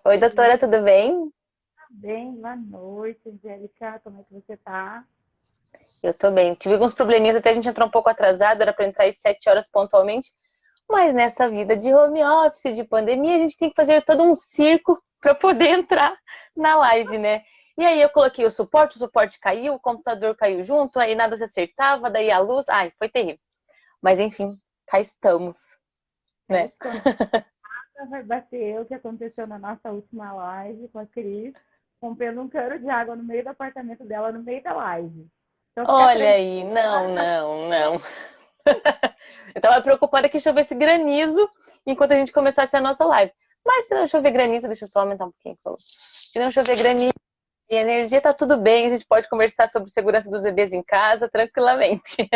Oi, doutora, tudo bem? Bem, boa noite, Angélica. Como é que você tá? Eu tô bem. Tive alguns probleminhas, até a gente entrou um pouco atrasado, era para entrar às 7 horas pontualmente, mas nessa vida de home office, de pandemia, a gente tem que fazer todo um circo para poder entrar na live, né? E aí eu coloquei o suporte caiu, o computador caiu junto, aí nada se acertava, daí a luz, ai, foi terrível. Mas enfim, cá estamos, Aí né? estou vai bater o que aconteceu na nossa última live com a Cris, rompendo um cano de água no meio do apartamento dela, no meio da live. Então fica Olha tranquila. aí, não, não, não. Eu tava preocupada que chovesse granizo enquanto a gente começasse a nossa live. Mas se não chover granizo, deixa eu só aumentar um pouquinho. Por favor. Se não chover granizo e energia, tá tudo bem. A gente pode conversar sobre segurança dos bebês em casa tranquilamente.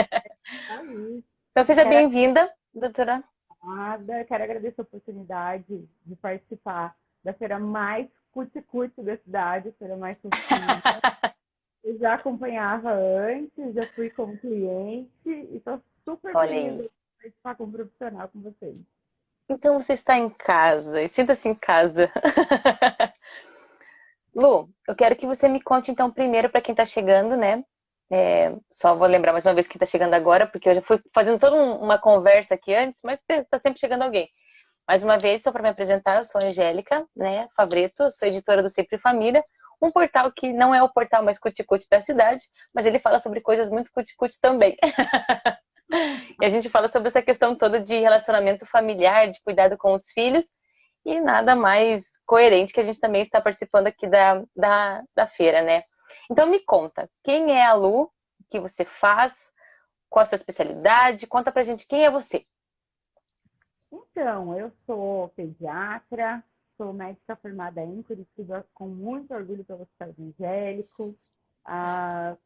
Aí, Então seja quero bem-vinda, doutora. quero agradecer a oportunidade de participar da feira mais cuti-cuti da cidade, a feira mais fofinha. Eu já acompanhava antes, já fui como cliente e estou super Olha feliz aí. de participar como profissional com vocês. Então você está em casa e sinta-se em casa. Lu, eu quero que você me conte então primeiro para quem está chegando, né? Só vou lembrar mais uma vez quem está chegando agora, porque eu já fui fazendo toda uma conversa aqui antes, mas está sempre chegando alguém. Mais uma vez, só para me apresentar, eu sou a Angélica, né, Favreto, sou editora do Sempre Família, um portal que não é o portal mais cuticute da cidade, mas ele fala sobre coisas muito cuticute também. E a gente fala sobre essa questão toda de relacionamento familiar, de cuidado com os filhos, e nada mais coerente que a gente também está participando aqui da feira, né? Então me conta, quem é a Lu, o que você faz, qual a sua especialidade, conta pra gente quem é você. Então, eu sou pediatra, sou médica formada em Curitiba, com muito orgulho pelo Hospital Evangélico.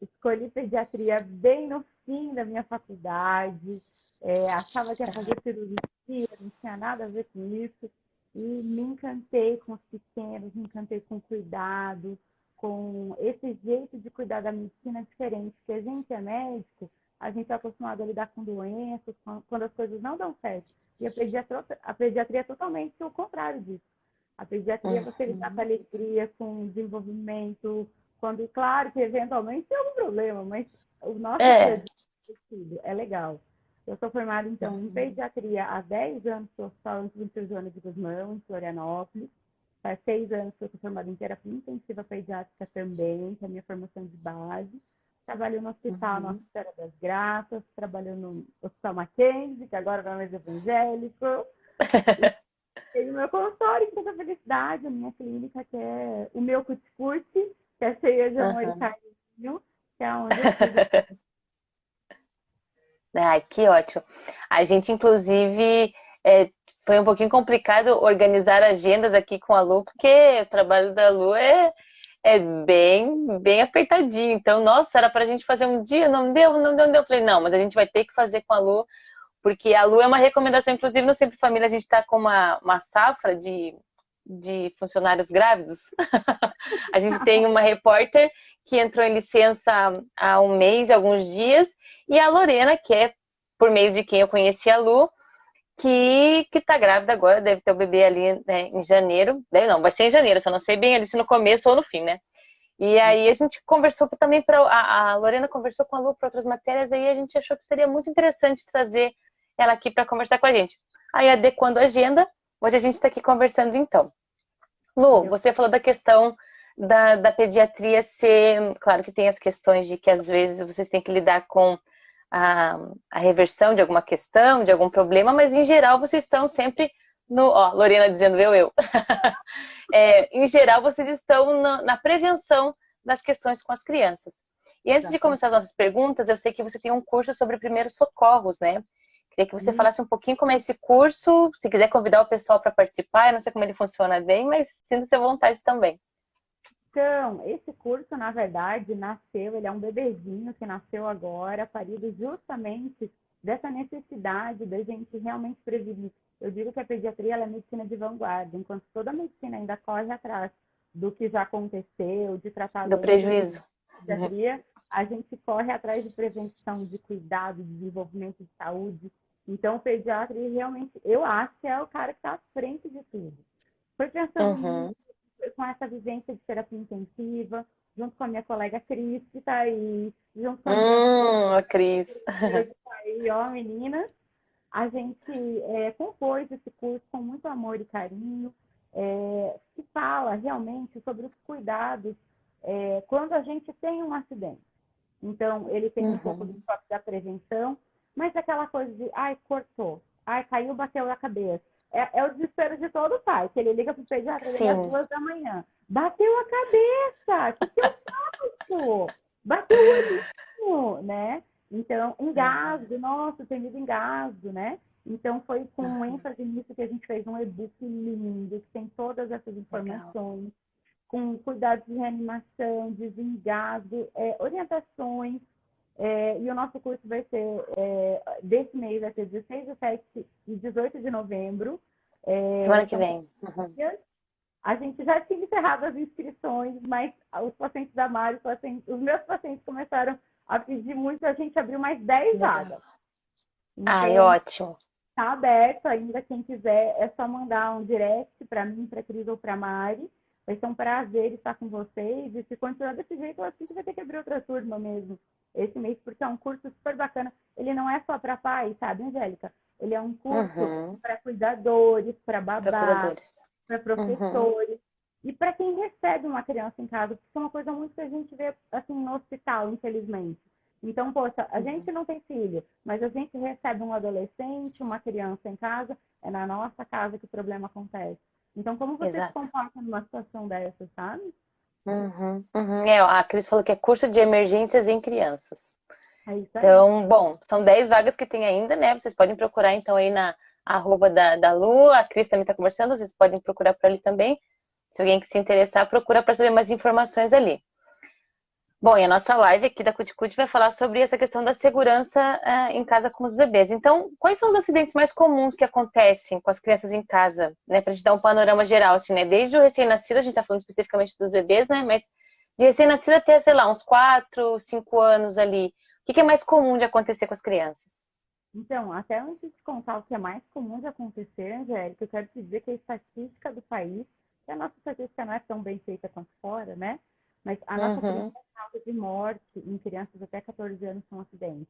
Escolhi pediatria bem no fim da minha faculdade, achava que ia fazer cirurgia, não tinha nada a ver com isso, e me encantei com os pequenos, me encantei com o cuidado, com esse jeito de cuidar da medicina diferente, porque a gente é médico, a gente é acostumado a lidar com doenças, quando as coisas não dão certo. E a pediatria é totalmente o contrário disso. A pediatria é você lidar com Uhum. alegria, com desenvolvimento, quando, claro que eventualmente tem algum problema, mas o nosso dia a É. dia é legal. Eu sou formada, então, em pediatria há 10 anos no Hospital Infantil Joana de Guzmão, em Florianópolis. Faz 6 anos que eu sou formada em terapia intensiva pediátrica também, que é a minha formação de base. Trabalho no Hospital Nossa Uhum. Senhora das Graças, trabalho no Hospital Mackenzie, que agora é mais evangélico. E tenho meu consultório em Santa Felicidade, a minha clínica, que é o meu cuticute, que é cheia de amor e Uhum. carinho, que é onde eu cuido. Ai, que ótimo. A gente, inclusive, foi um pouquinho complicado organizar agendas aqui com a Lu, porque o trabalho da Lu é bem apertadinho. Então, nossa, era para a gente fazer um dia, não deu, não deu, não deu. Eu falei, não, mas a gente vai ter que fazer com a Lu, porque a Lu é uma recomendação, inclusive no Sempre Família, a gente está com uma safra de funcionários grávidos. A gente tem uma repórter que entrou em licença há um mês, alguns dias, e a Lorena, que é por meio de quem eu conheci a Lu, que tá grávida agora, deve ter o bebê ali, né, em janeiro. Deve não, vai ser em janeiro, só não sei bem ali se no começo ou no fim, né? E aí a gente conversou também para a Lorena conversou com a Lu para outras matérias, aí a gente achou que seria muito interessante trazer ela aqui para conversar com a gente. Aí adequando a agenda, hoje a gente está aqui conversando então. Lu, você falou da questão da pediatria ser. Claro que tem as questões de que às vezes vocês têm que lidar com a, a reversão de alguma questão, de algum problema, mas em geral vocês estão sempre no. Ó, Lorena dizendo eu. Em geral, vocês estão na prevenção das questões com as crianças. E antes de Exatamente. começar as nossas perguntas, eu sei que você tem um curso sobre primeiros socorros, né? Queria que você falasse um pouquinho como é esse curso, se quiser convidar o pessoal para participar, eu não sei como ele funciona bem, mas sinta-se à vontade também. Então, esse curso, na verdade, nasceu, ele é um bebezinho que nasceu agora, parido justamente dessa necessidade da gente realmente prevenir. Eu digo que a pediatria ela é medicina de vanguarda, enquanto toda a medicina ainda corre atrás do que já aconteceu, de tratar Do doenças prejuízo. Uhum. pediatria, a gente corre atrás de prevenção, de cuidado, de desenvolvimento de saúde. Então, o pediatra, realmente, eu acho que é o cara que está à frente de tudo. Foi pensando nisso, Uhum. com essa vivência de terapia intensiva, junto com a minha colega Cris, que está aí, junto com a minha A Cris. filha que está aí, ó, menina. A gente compôs esse curso com muito amor e carinho, que fala realmente sobre os cuidados quando a gente tem um acidente. Então, ele tem um pouco do Uhum. foco da prevenção, mas aquela coisa de, ai, cortou, ai, caiu, bateu a cabeça. É o desespero de todo pai, que ele liga para o pediatra dele às Sim. 2 da manhã. Bateu a cabeça! O que eu faço? Bateu o olhinho, né? Então, Uhum. engasgo, nossa, tem medo engasgo, né? Então, foi com Uhum. ênfase nisso que a gente fez um e-book lindo, que tem todas essas Legal. informações, com cuidados de reanimação, desengasgo, orientações. E o nosso curso vai ser, desse mês, vai ser 16, 17 e 18 de novembro. Semana que São vem. Uhum. dias. A gente já tinha encerrado as inscrições, mas os pacientes da Mari, os meus pacientes começaram a pedir muito, a gente abriu mais 10 Legal. vagas. Ai, Então, ótimo. está aberto ainda, quem quiser, é só mandar um direct para mim, para a Cris ou para a Mari. Vai ser um prazer estar com vocês. E se continuar desse jeito, eu acho que a gente vai ter que abrir outra turma mesmo esse mês, porque é um curso super bacana. Ele não é só para pais, sabe, Angélica? Ele é um curso Uhum. para cuidadores, para Para babás, cuidadores. para Uhum. professores e para quem recebe uma criança em casa, porque é uma coisa muito que a gente vê assim no hospital, infelizmente. Então, poxa, a gente Uhum. não tem filho, mas a gente recebe um adolescente, uma criança em casa, é na nossa casa que o problema acontece. Então, como você se Exato. comporta numa situação dessa, sabe? Uhum. Uhum. A Cris falou que é curso de emergências em crianças. É isso aí. Então, bom, são 10 vagas que tem ainda, né? Vocês podem procurar então aí na arroba da Lu. A Cris também está conversando, vocês podem procurar por ali também. Se alguém que se interessar, procura para saber mais informações ali. Bom, e a nossa live aqui da Cuticute vai falar sobre essa questão da segurança em casa com os bebês. Então, quais são os acidentes mais comuns que acontecem com as crianças em casa, né? Para a gente dar um panorama geral, assim, né? Desde o recém-nascido, a gente está falando especificamente dos bebês, né? Mas de recém-nascido até, sei lá, uns 4, 5 anos ali. O que é mais comum de acontecer com as crianças? Então, até antes de contar o que é mais comum de acontecer, Angélica, eu quero te dizer que a estatística do país, que a nossa estatística não é tão bem feita quanto fora, né? Mas a nossa Uhum, principal causa de morte em crianças até 14 anos são acidentes.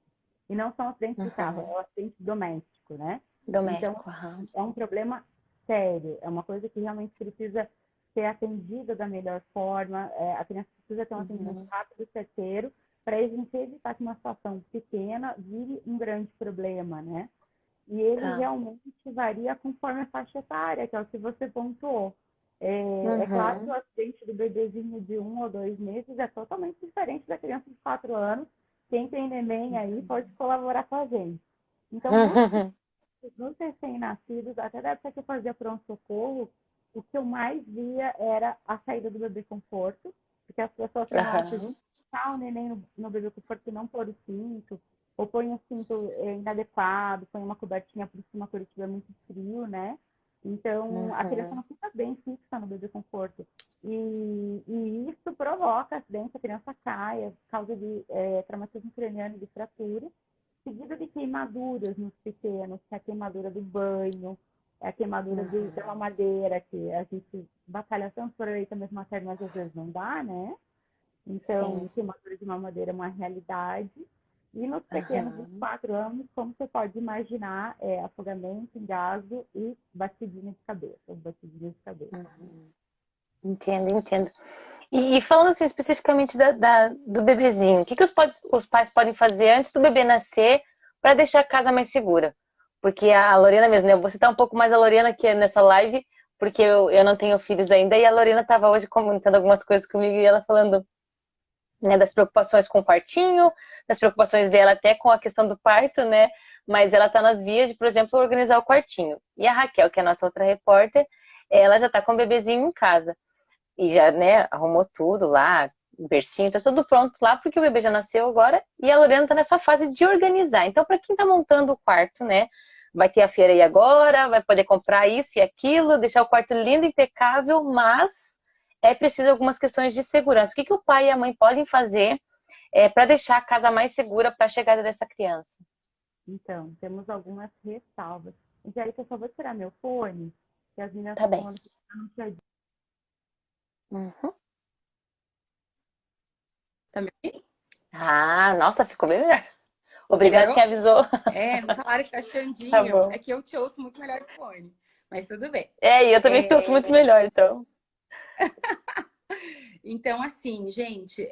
E não são acidentes de carro, uhum. é o acidente doméstico, né? Então, Doméstico, aham. é um problema sério, é uma coisa que realmente precisa ser atendida da melhor forma, a criança precisa ter um atendimento Uhum. rápido e certeiro, para a gente evitar que uma situação pequena vire um grande problema, né? E ele Tá. realmente varia conforme a faixa etária, que é o que você pontuou. É claro que o Uhum. acidente do bebezinho de 1 ou 2 meses é totalmente diferente da criança de 4 anos. Quem tem neném aí pode colaborar com a gente. Então, nos recém-nascidos, até da época que eu fazia pronto-socorro, o que eu mais via era a saída do bebê conforto, porque as pessoas têm o hábito de Aham. deixar o neném no bebê conforto e não pôr o cinto, ou põe o cinto inadequado, põe uma cobertinha por cima, Curitiba é muito frio, né? Então, a criança Uhum. não fica bem fixa no bebê conforto. E isso provoca acidente, a criança cai, causa de traumatismo craniano e de fratura seguida de queimaduras nos pequenos, que é a queimadura do banho, é a queimadura da Uhum. mamadeira, que a gente batalha tanto por leite mesmo materno, mas às vezes não dá, né? Então, Sim. queimadura de mamadeira é uma realidade. E nos pequenos de Aham. 4 anos, como você pode imaginar, afogamento, engasgo e batidinha de cabeça, ou batidinha de cabeça. Uhum. Entendo, entendo. E falando assim especificamente do bebezinho, o que os pais podem fazer antes do bebê nascer para deixar a casa mais segura? Porque a Lorena mesmo, né? Eu vou citar um pouco mais a Lorena aqui nessa live, porque eu não tenho filhos ainda, e a Lorena estava hoje comentando algumas coisas comigo e ela falando, né, das preocupações com o quartinho, das preocupações dela até com a questão do parto, né? Mas ela está nas vias de, por exemplo, organizar o quartinho. E a Raquel, que é a nossa outra repórter, ela já está com o bebezinho em casa. E já, né, arrumou tudo lá, o bercinho, tá tudo pronto lá, porque o bebê já nasceu agora, e a Lorena tá nessa fase de organizar. Então, para quem tá montando o quarto, né, vai ter a feira aí agora, vai poder comprar isso e aquilo, deixar o quarto lindo, impecável, mas é preciso algumas questões de segurança. O que o pai e a mãe podem fazer para deixar a casa mais segura para a chegada dessa criança? Então, temos algumas ressalvas. Angélica, eu só vou tirar meu fone, que as meninas Tá estão bem. falando que eu não tinha Uhum. Também? Ah, nossa, ficou bem melhor. Obrigada Melhorou? quem avisou. É, me falaram que tá Tá Xandinho. bom. É que eu te ouço muito melhor que o fone. Mas tudo bem. É, e eu também te ouço muito É, melhor, então. então, assim, gente,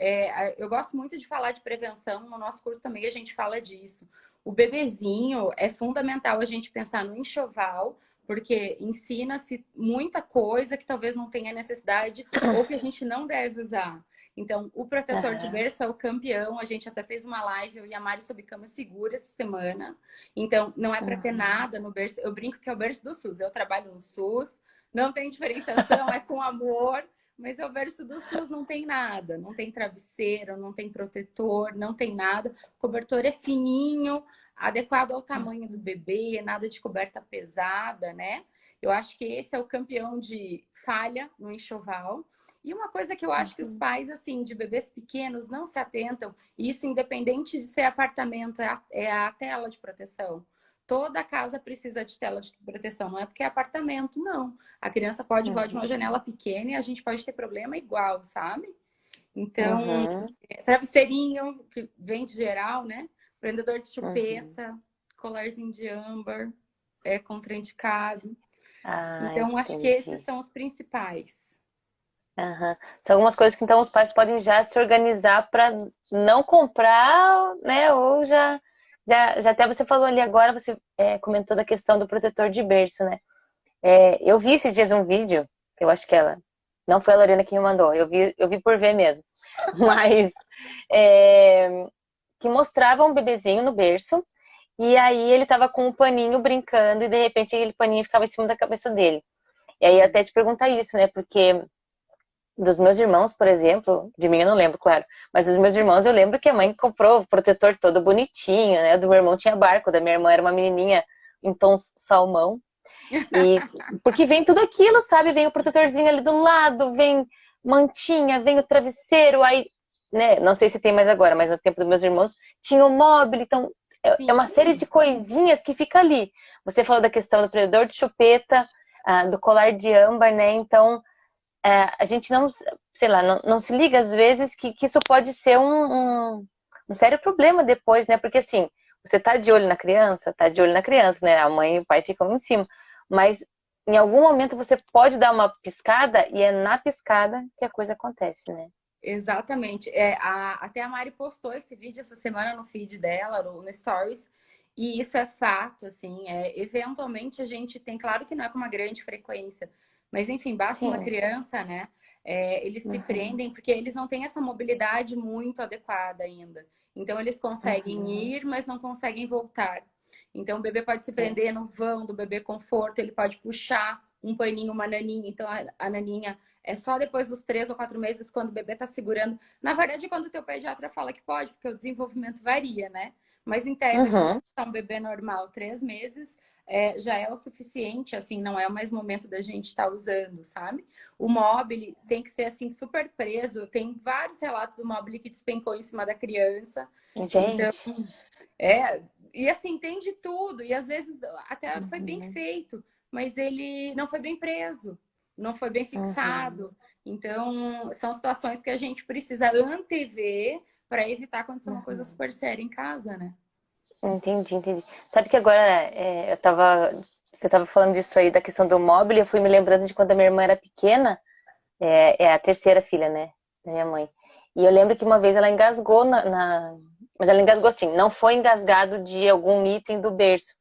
eu gosto muito de falar de prevenção. No nosso curso também a gente fala disso. O bebezinho é fundamental a gente pensar no enxoval, porque ensina-se muita coisa que talvez não tenha necessidade ou que a gente não deve usar. Então, o protetor de Aham, berço é o campeão. A gente até fez uma live, eu e a Mari, sobre cama segura essa semana. Então, não é para ter uhum, nada no berço. Eu brinco que é o berço do SUS. Eu trabalho no SUS, não tem diferenciação, é com amor. Mas é o berço do SUS, não tem nada. Não tem travesseiro, não tem protetor, não tem nada. O cobertor é fininho, adequado ao tamanho do bebê, nada de coberta pesada, né? Eu acho que esse é o campeão de falha no enxoval. E uma coisa que eu acho que os uhum, pais, assim, de bebês pequenos não se atentam, e isso independente de ser apartamento, é a tela de proteção. Toda casa precisa de tela de proteção, não é porque é apartamento, não. A criança pode voar de uma uhum, janela pequena e a gente pode ter problema igual, sabe? Então, uhum, travesseirinho, que vem de geral, né? Prendedor de uhum. chupeta, colarzinho de âmbar, é contraindicado. Ah, Então, acho que esses entendi. são os principais. Aham. São algumas coisas que então os pais podem já se organizar para não comprar, né? Ou já até você falou ali agora, você comentou da questão do protetor de berço, né? Eu vi esses dias um vídeo, eu acho que ela, não foi a Lorena que me mandou, eu vi por ver mesmo, mas é, que mostrava um bebezinho no berço e aí ele tava com um paninho brincando e de repente aquele paninho ficava em cima da cabeça dele. E aí até te perguntar isso, né? Porque dos meus irmãos, por exemplo, de mim eu não lembro, claro, mas dos meus irmãos eu lembro que a mãe comprou o protetor todo bonitinho, né? Do meu irmão tinha barco, da minha irmã era uma menininha em tons salmão. E porque vem tudo aquilo, sabe? Vem o protetorzinho ali do lado, vem mantinha, vem o travesseiro, aí, né? Não sei se tem mais agora, mas no tempo dos meus irmãos tinha o móvel, então é uma série de Sim, coisinhas que fica ali. Você falou da questão do prendedor de chupeta, do colar de âmbar, né? Então a gente não, sei lá, não se liga às vezes que isso pode ser um sério problema depois, né? Porque assim, você tá de olho na criança, né? A mãe e o pai ficam em cima. Mas em algum momento você pode dar uma piscada e é na piscada que a coisa acontece, né? exatamente. Até a Mari postou esse vídeo essa semana no feed dela, no Stories, e isso é fato, assim, eventualmente a gente tem, claro que não é com uma grande frequência, mas enfim, basta uma Sim. criança, né? Eles se Uhum, prendem porque eles não têm essa mobilidade muito adequada ainda. Então eles conseguem uhum, ir, mas não conseguem voltar. Então o bebê pode se é. prender no vão do bebê conforto, ele pode puxar um paninho, uma naninha, então a naninha é só depois dos 3 ou 4 meses, quando o bebê está segurando. Na verdade, quando o teu pediatra fala que pode, porque o desenvolvimento varia, né? Mas em tese, quando Uhum, é um bebê normal, 3 meses, já é o suficiente, assim, não é mais momento da gente estar usando, sabe? O mobile tem que ser, assim, super preso. Tem vários relatos do mobile que despencou em cima da criança. Então, gente. é, e assim, tem de tudo. E às vezes até foi bem Uhum, feito, mas ele não foi bem preso, não foi bem uhum, fixado. Então, são situações que a gente precisa antever para evitar acontecer uma coisa uhum. super séria em casa, né? Entendi, entendi. Sabe que agora você tava falando disso aí, da questão do móvel, e eu fui me lembrando de quando a minha irmã era pequena, é a terceira filha, né, da minha mãe. E eu lembro que uma vez ela engasgou mas ela engasgou assim, não foi engasgado de algum item do berço.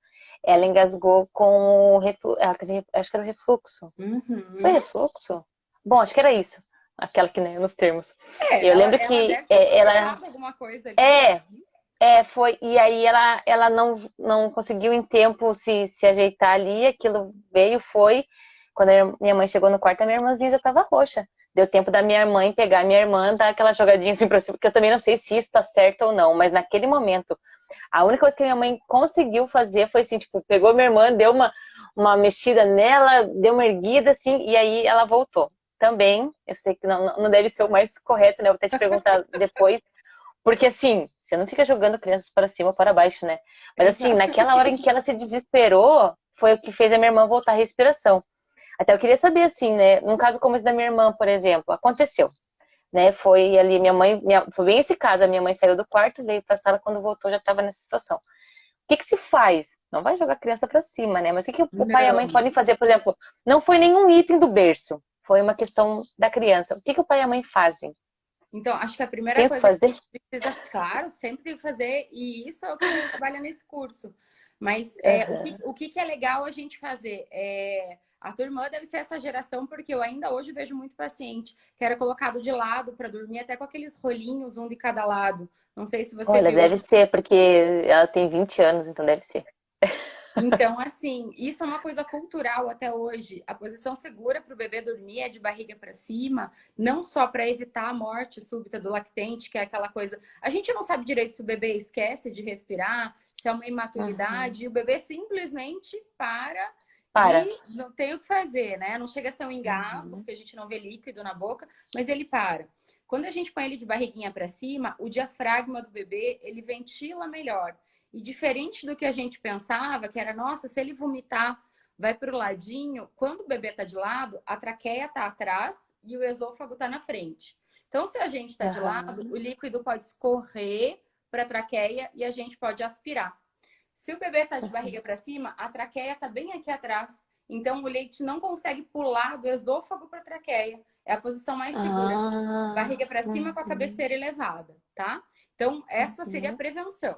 Ela engasgou com ela teve, acho que era o refluxo. Foi Uhum. refluxo? Bom, acho que era isso. Aquela que, né, nos termos. Eu Ela, lembro ela que deve ter ela aproveitado alguma coisa ali. é, foi, e aí ela não conseguiu em tempo se ajeitar ali, aquilo veio, foi. Quando a minha mãe chegou no quarto, a minha irmãzinha já tava roxa. Deu tempo da minha mãe pegar a minha irmã, dar aquela jogadinha assim pra cima, porque eu também não sei se isso tá certo ou não, mas naquele momento, a única coisa que a minha mãe conseguiu fazer foi assim, tipo, pegou minha irmã, deu uma mexida nela, deu uma erguida, assim, e aí ela voltou. Também, eu sei que não deve ser o mais correto, né? Eu vou até te perguntar depois, porque assim, você não fica jogando crianças para cima ou para baixo, né? Mas assim, naquela hora em que ela Exatamente. se desesperou, foi o que fez a minha irmã voltar à respiração. Até eu queria saber, assim, né? Num caso como esse da minha irmã, por exemplo, aconteceu, né? Foi ali, foi bem esse caso, a minha mãe saiu do quarto, veio pra sala, quando voltou já estava nessa situação. O que que se faz? Não vai jogar a criança pra cima, né? Mas o que que o pai e a mãe Não. podem fazer? Por exemplo, não foi nenhum item do berço, foi uma questão da criança. O que que o pai e a mãe fazem? Então, acho que a primeira Tem o que coisa que a fazer? gente precisa, claro, sempre tem que fazer, e isso é o que a gente trabalha nesse curso. Mas Aham. o que é legal a gente fazer? A tua irmã deve ser essa geração, porque eu ainda hoje vejo muito paciente que era colocado de lado para dormir, até com aqueles rolinhos, um de cada lado. Não sei se você Olha, viu. deve ser, porque ela tem 20 anos, então deve ser. Então, assim, isso é uma coisa cultural até hoje. A posição segura para o bebê dormir é de barriga para cima, não só para evitar a morte súbita do lactente, que é aquela coisa. A gente não sabe direito se o bebê esquece de respirar, se é uma Uhum. imaturidade, e o bebê simplesmente para Para. e não tem o que fazer, né? Não chega a ser um engasgo, Uhum. porque a gente não vê líquido na boca, mas ele para. Quando a gente põe ele de barriguinha para cima, o diafragma do bebê ele ventila melhor. E diferente do que a gente pensava, que era, nossa, se ele vomitar, vai para o ladinho, quando o bebê está de lado, a traqueia está atrás e o esôfago está na frente. Então, se a gente está de lado, o Aham. líquido pode escorrer para a traqueia e a gente pode aspirar. Se o bebê está de barriga para cima, a traqueia está bem aqui atrás. Então, o leite não consegue pular do esôfago para a traqueia. É a posição mais segura. Ah, Barriga para cima com a uhum, cabeceira elevada, tá? Então, essa seria a uhum. prevenção.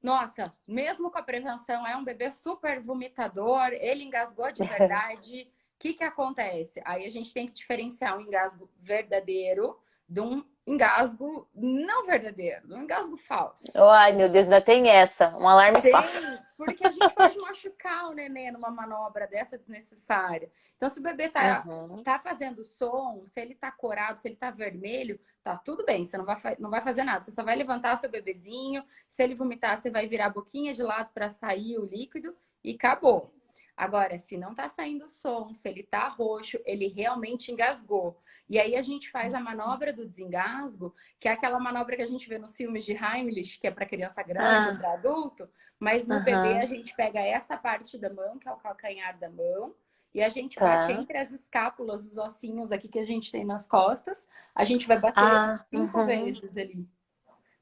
Nossa, mesmo com a prevenção, é um bebê super vomitador, ele engasgou de verdade. O que que acontece? Aí a gente tem que diferenciar um engasgo verdadeiro de um engasgo não verdadeiro, de um engasgo falso. Ai, meu Deus, ainda tem essa. Um alarme falso. Tem, porque a gente pode machucar o nenê numa manobra dessa desnecessária. Então, se o bebê Uhum. tá fazendo som, se ele tá corado, se ele tá vermelho, tá tudo bem, você não vai fazer nada. Você só vai levantar seu bebezinho. Se ele vomitar, você vai virar a boquinha de lado para sair o líquido e acabou. Agora, se não tá saindo som, se ele tá roxo, ele realmente engasgou. E aí a gente faz a manobra do desengasgo, que é aquela manobra que a gente vê nos filmes de Heimlich, que é para criança grande ou Ah, para adulto, mas no bebê a aham. gente pega essa parte da mão, que é o calcanhar da mão, e a gente bate Tá. entre as escápulas, os ossinhos aqui que a gente tem nas costas. A gente vai bater Ah, 5 uhum. vezes ali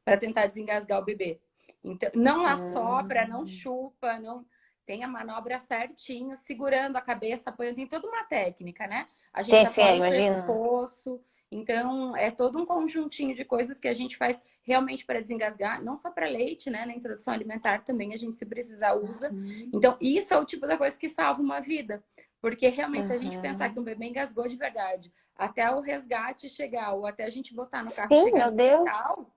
para tentar desengasgar o bebê. Então, não assopra, não Hum. chupa, não tem a manobra certinho, segurando a cabeça, apoiando, tem toda uma técnica, né? A gente Tem sim, apoia o imagina. pescoço. Então, é todo um conjuntinho de coisas que a gente faz realmente para desengasgar, não só para leite, né? Na introdução alimentar também a gente, se precisar, usa. Uhum. Então, isso é o tipo da coisa que salva uma vida. Porque realmente, se a gente pensar que Uhum. um bebê engasgou de verdade, até o resgate chegar, ou até a gente botar no carro e Sim, chegar meu no Deus. hospital,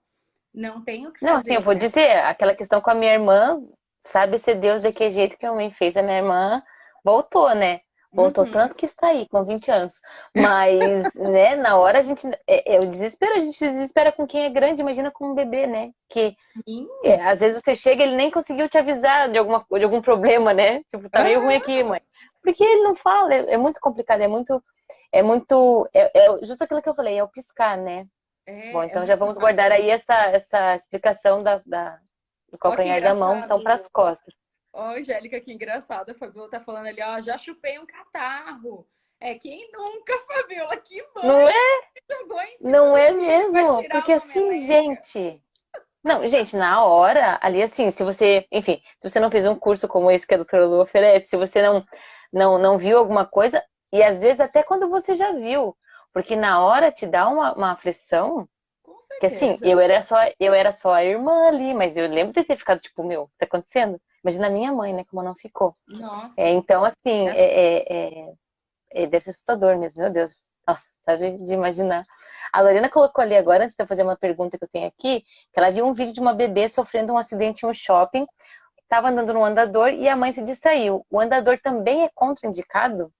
não tem o que Não, assim, eu fazer, vou né? dizer, aquela questão com a minha irmã, sabe se Deus de que jeito que a mãe fez, a minha irmã voltou, né? Voltou Uhum. tanto que está aí, com 20 anos. Mas, né, na hora a gente. É o desespero, a gente se desespera com quem é grande, imagina com um bebê, né? Que Sim. às vezes você chega, ele nem conseguiu te avisar de algum problema, né? Tipo, tá meio ruim Aham. aqui, mãe. Porque ele não fala, é muito complicado, é justo aquilo que eu falei, é o piscar, né? Bom, É então já muito vamos guardar rápido. aí essa explicação do Ó, que calcanhar da mão, então, para as engraçado. costas. Ó, Angélica, que engraçado. A Fabiola tá falando ali, ó, já chupei um catarro. É, quem nunca, Fabiola? Que Não mãe é, jogou em cima não do é filho para mesmo? tirar Porque uma assim, meleca? gente. Não, gente, na hora, ali assim, se você, enfim, se você não fez um curso como esse que a doutora Lu oferece, se você não viu alguma coisa, e às vezes até quando você já viu, porque na hora te dá uma aflição, Com que assim, certeza. eu era só a irmã ali, mas eu lembro de ter ficado tipo, meu, o que tá acontecendo? Imagina a minha mãe, né, como não ficou. Nossa. Então, assim, Essa- deve ser assustador mesmo, meu Deus. Nossa, só de imaginar. A Lorena colocou ali agora, antes de eu fazer uma pergunta que eu tenho aqui, que ela viu um vídeo de uma bebê sofrendo um acidente em um shopping, estava andando no andador e a mãe se distraiu. O andador também é contraindicado?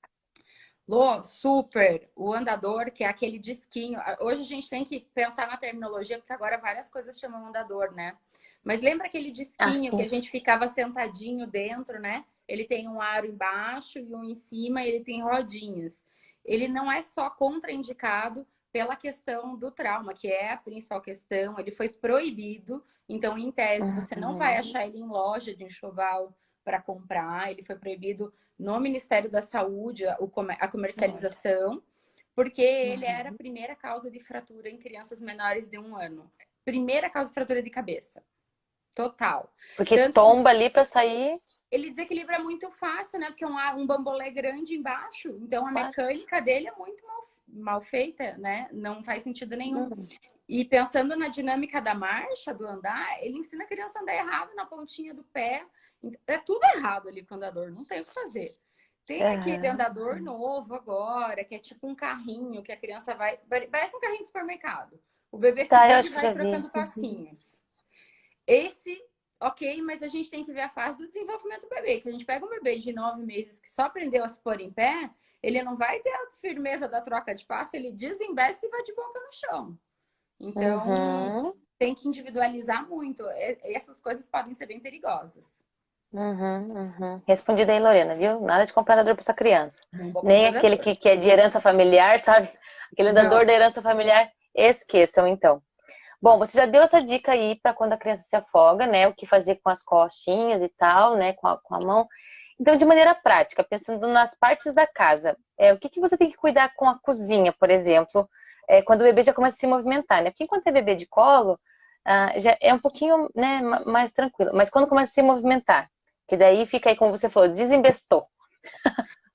Lô, super. O andador, que é aquele disquinho. Hoje a gente tem que pensar na terminologia, porque agora várias coisas chamam andador, né? Mas lembra aquele Ah, disquinho que sim. a gente ficava sentadinho dentro, né? Ele tem um aro embaixo e um em cima, e ele tem rodinhas. Ele não é só contraindicado pela questão do trauma, que é a principal questão. Ele foi proibido. Então, em tese, você não vai Uhum. achar ele em loja de enxoval, para comprar, ele foi proibido no Ministério da Saúde a comercialização, porque ele era a primeira causa de fratura em crianças menores de 1 ano. Primeira causa de fratura de cabeça. Total. Porque Tanto tomba ali para sair. ele desequilibra muito fácil, né? Porque um bambolê grande embaixo. Então, a mecânica dele é muito mal feita, né? Não faz sentido nenhum. E pensando na dinâmica da marcha, do andar, ele ensina a criança a andar errado na pontinha do pé. É tudo errado ali com o andador, não tem o que fazer. Tem aquele andador novo agora, que é tipo um carrinho que a criança vai... Parece um carrinho de supermercado. O bebê se vai trocando passinhos. Esse... Ok, mas a gente tem que ver a fase do desenvolvimento do bebê. Que a gente pega um bebê de 9 meses que só aprendeu a se pôr em pé, ele não vai ter a firmeza da troca de passo, ele desembesta e vai de boca no chão. Então, tem que individualizar muito. Essas coisas podem ser bem perigosas. Respondido aí, Lorena, viu? Nada de comprador para essa criança. Nem aquele que é de herança familiar, sabe? Aquele andador da herança familiar, esqueçam, então. Bom, você já deu essa dica aí para quando a criança se afoga, né? O que fazer com as costinhas e tal, né? Com a mão. Então, de maneira prática, pensando nas partes da casa, o que você tem que cuidar com a cozinha, por exemplo, quando o bebê já começa a se movimentar, né? Porque enquanto é bebê de colo, já é um pouquinho, né, mais tranquilo. Mas quando começa a se movimentar, que daí fica aí, como você falou, desembestou.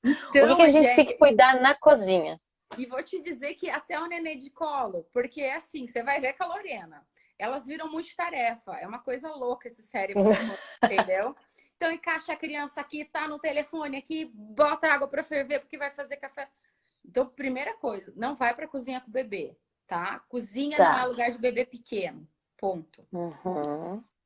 Então, o que a gente tem que cuidar na cozinha? E vou te dizer que até o nenê de colo, porque é assim, você vai ver com a Lorena, elas viram multitarefa, é uma coisa louca esse cérebro, entendeu? Então encaixa a criança aqui, tá no telefone aqui, bota água para ferver porque vai fazer café. Então, primeira coisa, não vai para cozinha com o bebê, tá? Cozinha não é lugar de bebê pequeno, ponto.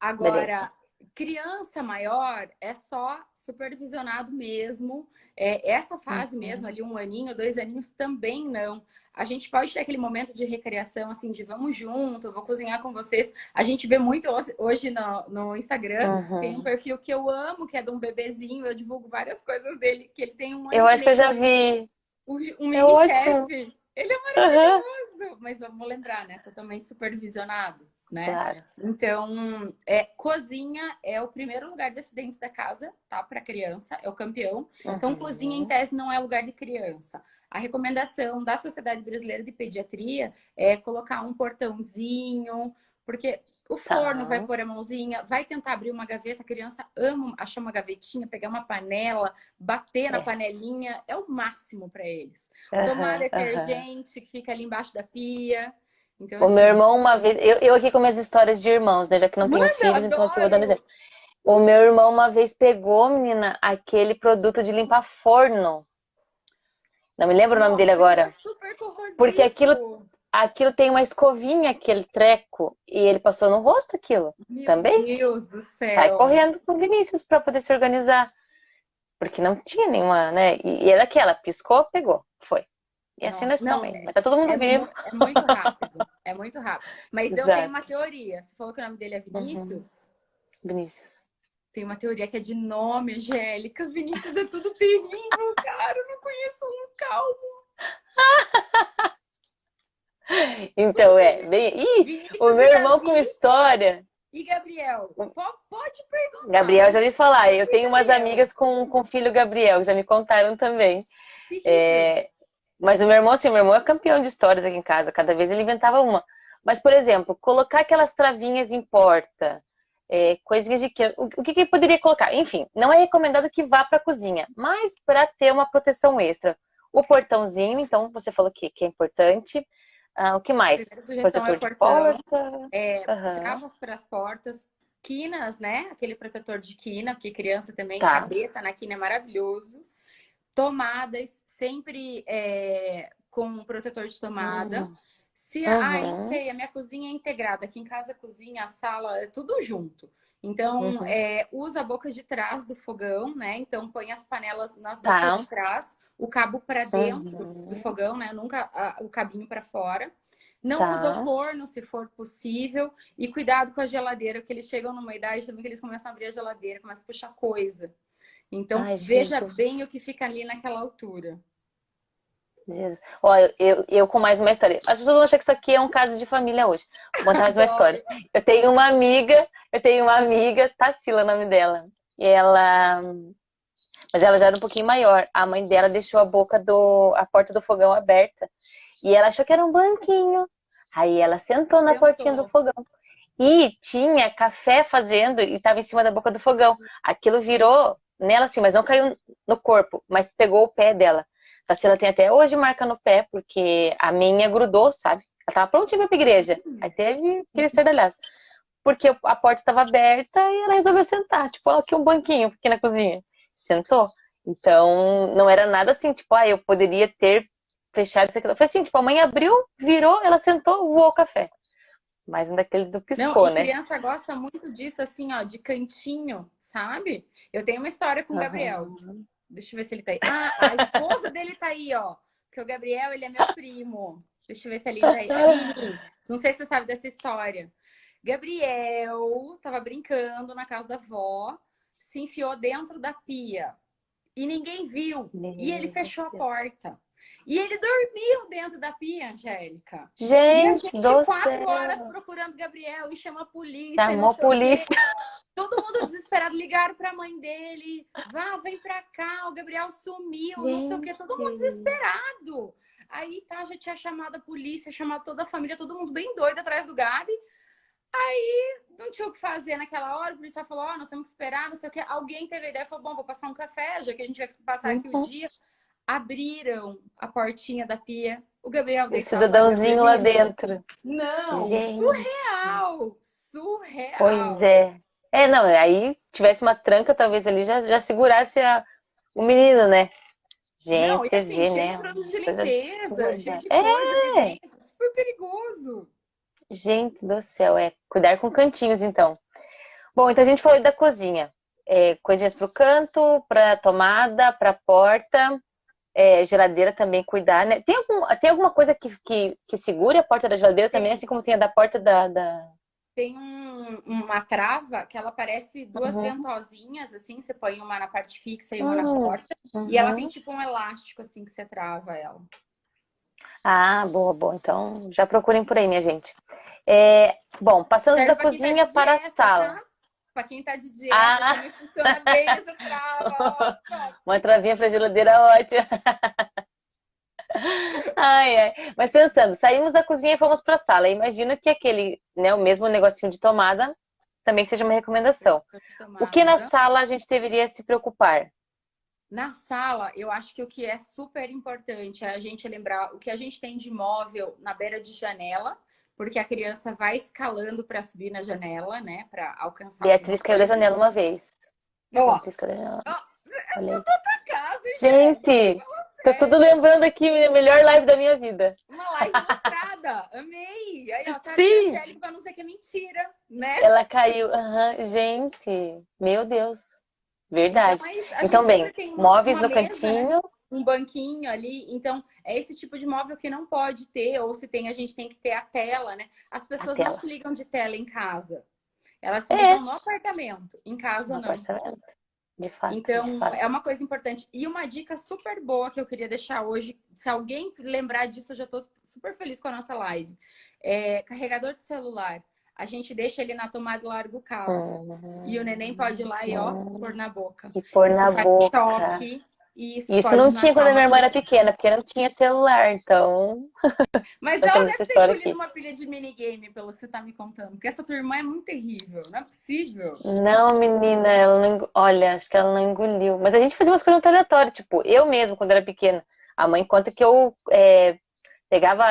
Agora, beleza. Criança maior é só supervisionado mesmo. Essa fase mesmo, ali 1 aninho, 2 aninhos, também não. A gente pode ter aquele momento de recreação, assim, de vamos junto, eu vou cozinhar com vocês. A gente vê muito hoje no Instagram, tem um perfil que eu amo, que é de um bebezinho, eu divulgo várias coisas dele, que ele tem 1 ano Eu acho que eu já vi. Um mini-chefe. Ele é maravilhoso. Mas vamos lembrar, né? Totalmente supervisionado. Né? Claro. Então, cozinha é o primeiro lugar de acidentes da casa, tá? Para criança, é o campeão. Então, cozinha em tese não é lugar de criança. A recomendação da Sociedade Brasileira de Pediatria é colocar um portãozinho, porque o forno vai pôr a mãozinha, vai tentar abrir uma gaveta, a criança ama achar uma gavetinha, pegar uma panela, bater na panelinha, é o máximo para eles. Tomar detergente que fica ali embaixo da pia. Então, o meu irmão, uma vez... Eu aqui com minhas histórias de irmãos, né? Já que não tenho filhos, então aqui eu vou dando exemplo. O meu irmão uma vez pegou, menina, aquele produto de limpar forno. Não me lembro o nome dele agora. É super corrosivo. Porque aquilo tem uma escovinha, aquele treco. E ele passou no rosto aquilo. Também. Meu Deus do céu. Sai correndo com o Vinícius para poder se organizar. Porque não tinha nenhuma, né? E era aquela, piscou, pegou, foi. E assim nós também. Mas tá todo mundo vivo. É muito rápido. É muito rápido. Mas eu tenho uma teoria. Você falou que o nome dele é Vinícius? Vinícius. Tem uma teoria que é de nome, Angélica. Vinícius é tudo terrível, cara. Eu não conheço um calmo. Então, bem... o meu irmão com história... E Gabriel? Pode perguntar. Gabriel, já ouvi falar. Eu tenho umas amigas com filho Gabriel. Já me contaram também. Mas o meu irmão, assim, é campeão de histórias aqui em casa. Cada vez ele inventava uma. Mas, por exemplo, colocar aquelas travinhas em porta, coisinhas de que... O que ele poderia colocar? Enfim, não é recomendado que vá para a cozinha, mas para ter uma proteção extra. O portãozinho, então, você falou que é importante. O que mais? A sugestão é portão, travas para as portas, quinas, né? Aquele protetor de quina, porque criança também, cabeça na quina é maravilhoso. Tomadas, sempre com um protetor de tomada. Se a minha cozinha é integrada, aqui em casa a cozinha, a sala, é tudo junto. Então, usa a boca de trás do fogão, né? Então, põe as panelas nas bocas de trás, o cabo para dentro do fogão, né? Nunca o cabinho para fora. Não usa o forno, se for possível. E cuidado com a geladeira, porque eles chegam numa idade também que eles começam a abrir a geladeira, começam a puxar coisa. Então, veja bem o que fica ali naquela altura. Jesus. Olha, eu com mais uma história. As pessoas vão achar que isso aqui é um caso de família hoje. Vou contar mais uma história. Eu tenho uma amiga, Tarsila, o nome dela. ela... Mas ela já era um pouquinho maior. A mãe dela deixou a porta do fogão aberta. E ela achou que era um banquinho. Aí ela sentou na portinha do Tentou. fogão. E tinha café fazendo e estava em cima da boca do fogão. Aquilo virou nela assim, mas não caiu no corpo, mas pegou o pé dela. A Tarsila tem até hoje marca no pé, porque a minha grudou, sabe? Ela tava prontinha pra ir pra igreja. Aí teve aquele estardalhaço. Porque a porta estava aberta e ela resolveu sentar. Tipo, ó, aqui um banquinho aqui na cozinha. Sentou. Então, não era nada assim, tipo, eu poderia ter fechado isso aqui. Foi assim, tipo, a mãe abriu, virou, ela sentou, voou o café. Mais um daquele do Não, piscou, e né? criança gosta muito disso, assim, ó, de cantinho, sabe? Eu tenho uma história com o Gabriel. Aham. Deixa eu ver se ele tá aí. Ah, a esposa dele tá aí, ó. Porque o Gabriel, ele é meu primo. Deixa eu ver se a Aline tá aí. Aline, não sei se você sabe dessa história. Gabriel tava brincando na casa da avó, se enfiou dentro da pia e ninguém viu. E ele Meu fechou a Deus. porta. E ele dormiu dentro da pia, Angélica. E a Gente gente, do 4 horas céu. procurando o Gabriel e chama a polícia e não Chamou a sei o quê. polícia. Todo mundo desesperado, ligaram pra mãe dele. Vá, vem pra cá, o Gabriel sumiu, não sei o quê. Todo mundo Gente. desesperado. Aí, tá, já tinha chamado a polícia, chamado toda a família, todo mundo bem doido atrás do Gabi. Aí, não tinha o que fazer naquela hora, o policial falou, nós temos que esperar, não sei o quê. Alguém teve a ideia, falou, bom, vou passar um café, já que a gente vai passar aqui o Uhum. dia. Abriram a portinha da pia, o Gabriel E o deitado lá cidadãozinho lá dormindo. dentro. Não, Gente. surreal, Pois surreal. é. Não, aí tivesse uma tranca, talvez ali já segurasse o menino, né? Não, Gente, e você assim, vê, cheio de né? produtos de Coisa limpeza, cheio absurda. de coisa ali dentro, super perigoso. Gente do céu, cuidar com cantinhos, então. Bom, então a gente falou da cozinha. Coisinhas pro canto, pra tomada, pra porta. Geladeira também cuidar, né? Tem alguma coisa que segure a porta da geladeira também, Tem, assim como tem a da porta da... tem uma trava que ela parece duas Uhum. ventosinhas, assim, você põe uma na parte fixa e uma na Hum, porta, e ela tem uhum. tipo um elástico, assim, que você trava ela. Ah, boa, boa. Então já procurem por aí, minha gente. Bom, passando Serve da pra quem tá de cozinha para a dieta, sala. tá? Pra quem tá de dieta Ah, também funciona bem essa trava, ó, uma top. travinha para geladeira ótima. Ai, ai. Mas pensando, saímos da cozinha e fomos para a sala. Imagino que aquele, né, o mesmo negocinho de tomada também seja uma recomendação. De O que na tomada. sala a gente deveria se preocupar? Na sala, eu acho que o que é super importante é a gente lembrar o que a gente tem de móvel na beira de janela, porque a criança vai escalando para subir na janela, né, para alcançar alguma Beatriz caiu da coisa. janela uma vez. Ó, Beatriz caiu da janela uma ó, vez. é Olha aí. tudo na tua casa, hein, Angélica? Gente, Fala tô tudo sério. lembrando aqui, a melhor live da minha vida. Uma live ilustrada. Amei. Aí, ó, tá ali a Sim, Angélica para não dizer que é mentira, né? ela caiu. Aham, gente, meu Deus. Então, Verdade. é isso. A Então, gente bem, sempre tem móveis uma no mesa, né? cantinho, Um banquinho ali. Então, é esse tipo de móvel que não pode ter, ou se tem, a gente tem que ter a tela, né? As a pessoas não tela. se ligam de tela em casa. Elas se É, ligam no apartamento. Em no casa, não. apartamento. De fato, de Então, é fato. uma coisa importante. E uma dica super boa que eu queria deixar hoje, se alguém lembrar disso, eu já estou super feliz com a nossa live. Carregador de celular. A gente deixa ele na tomada e larga o cabo. E o neném pode ir lá e, ó, pôr na boca. E pôr Isso na faz boca. choque e isso Isso pode não tinha quando matar a minha uma irmã era criança. pequena, porque não tinha celular, então Mas nós ela temos essa deve ter história engolido aqui. uma pilha de minigame, pelo que você tá me contando. Porque essa tua irmã é muito terrível. Não é possível. Não, menina, ela não, olha, acho que ela não engoliu. Mas a gente fazia umas coisas muito aleatórias, tipo, eu mesmo, quando era pequena, a mãe conta que eu pegava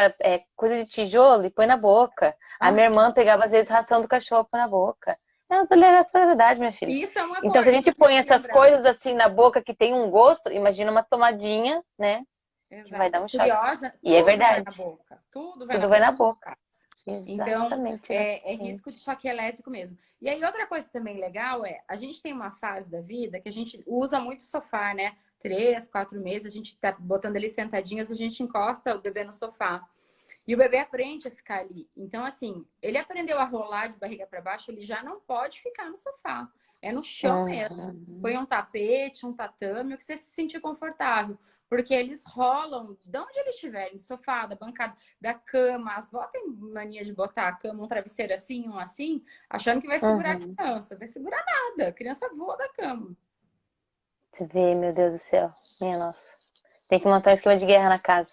coisa de tijolo e põe na boca. A minha Ai, irmã pegava, às vezes, ração do cachorro e põe na boca. É uma aleatoriedade, minha filha. e isso é uma Então, se a coisa que gente eu tinha põe que essas lembrar. coisas assim na boca que tem um gosto, imagina uma tomadinha, né? Que vai Exato. dar um choque. Curiosa, E é tudo vai na verdade. boca. Tudo vai na Tudo vai na boca. boca. Então, Exatamente, é risco de exatamente. choque elétrico mesmo. E aí, outra coisa também legal a gente tem uma fase da vida que a gente usa muito sofá, né? 3, 4 meses, a gente tá botando ele sentadinhas, a gente encosta o bebê no sofá. E o bebê aprende a ficar ali. Então, assim, ele aprendeu a rolar de barriga para baixo, ele já não pode ficar no sofá. É no chão mesmo. Uhum. Põe um tapete, um tatame, o que você se sentir confortável. Porque eles rolam de onde eles estiverem, do sofá, da bancada, da cama. As vó têm mania de botar a cama, um travesseiro assim, um assim, achando que vai segurar a Uhum. criança. Vai segurar nada. A criança voa da cama. Você vê, meu Deus do céu. Minha nossa. Tem que montar um esquema de guerra na casa.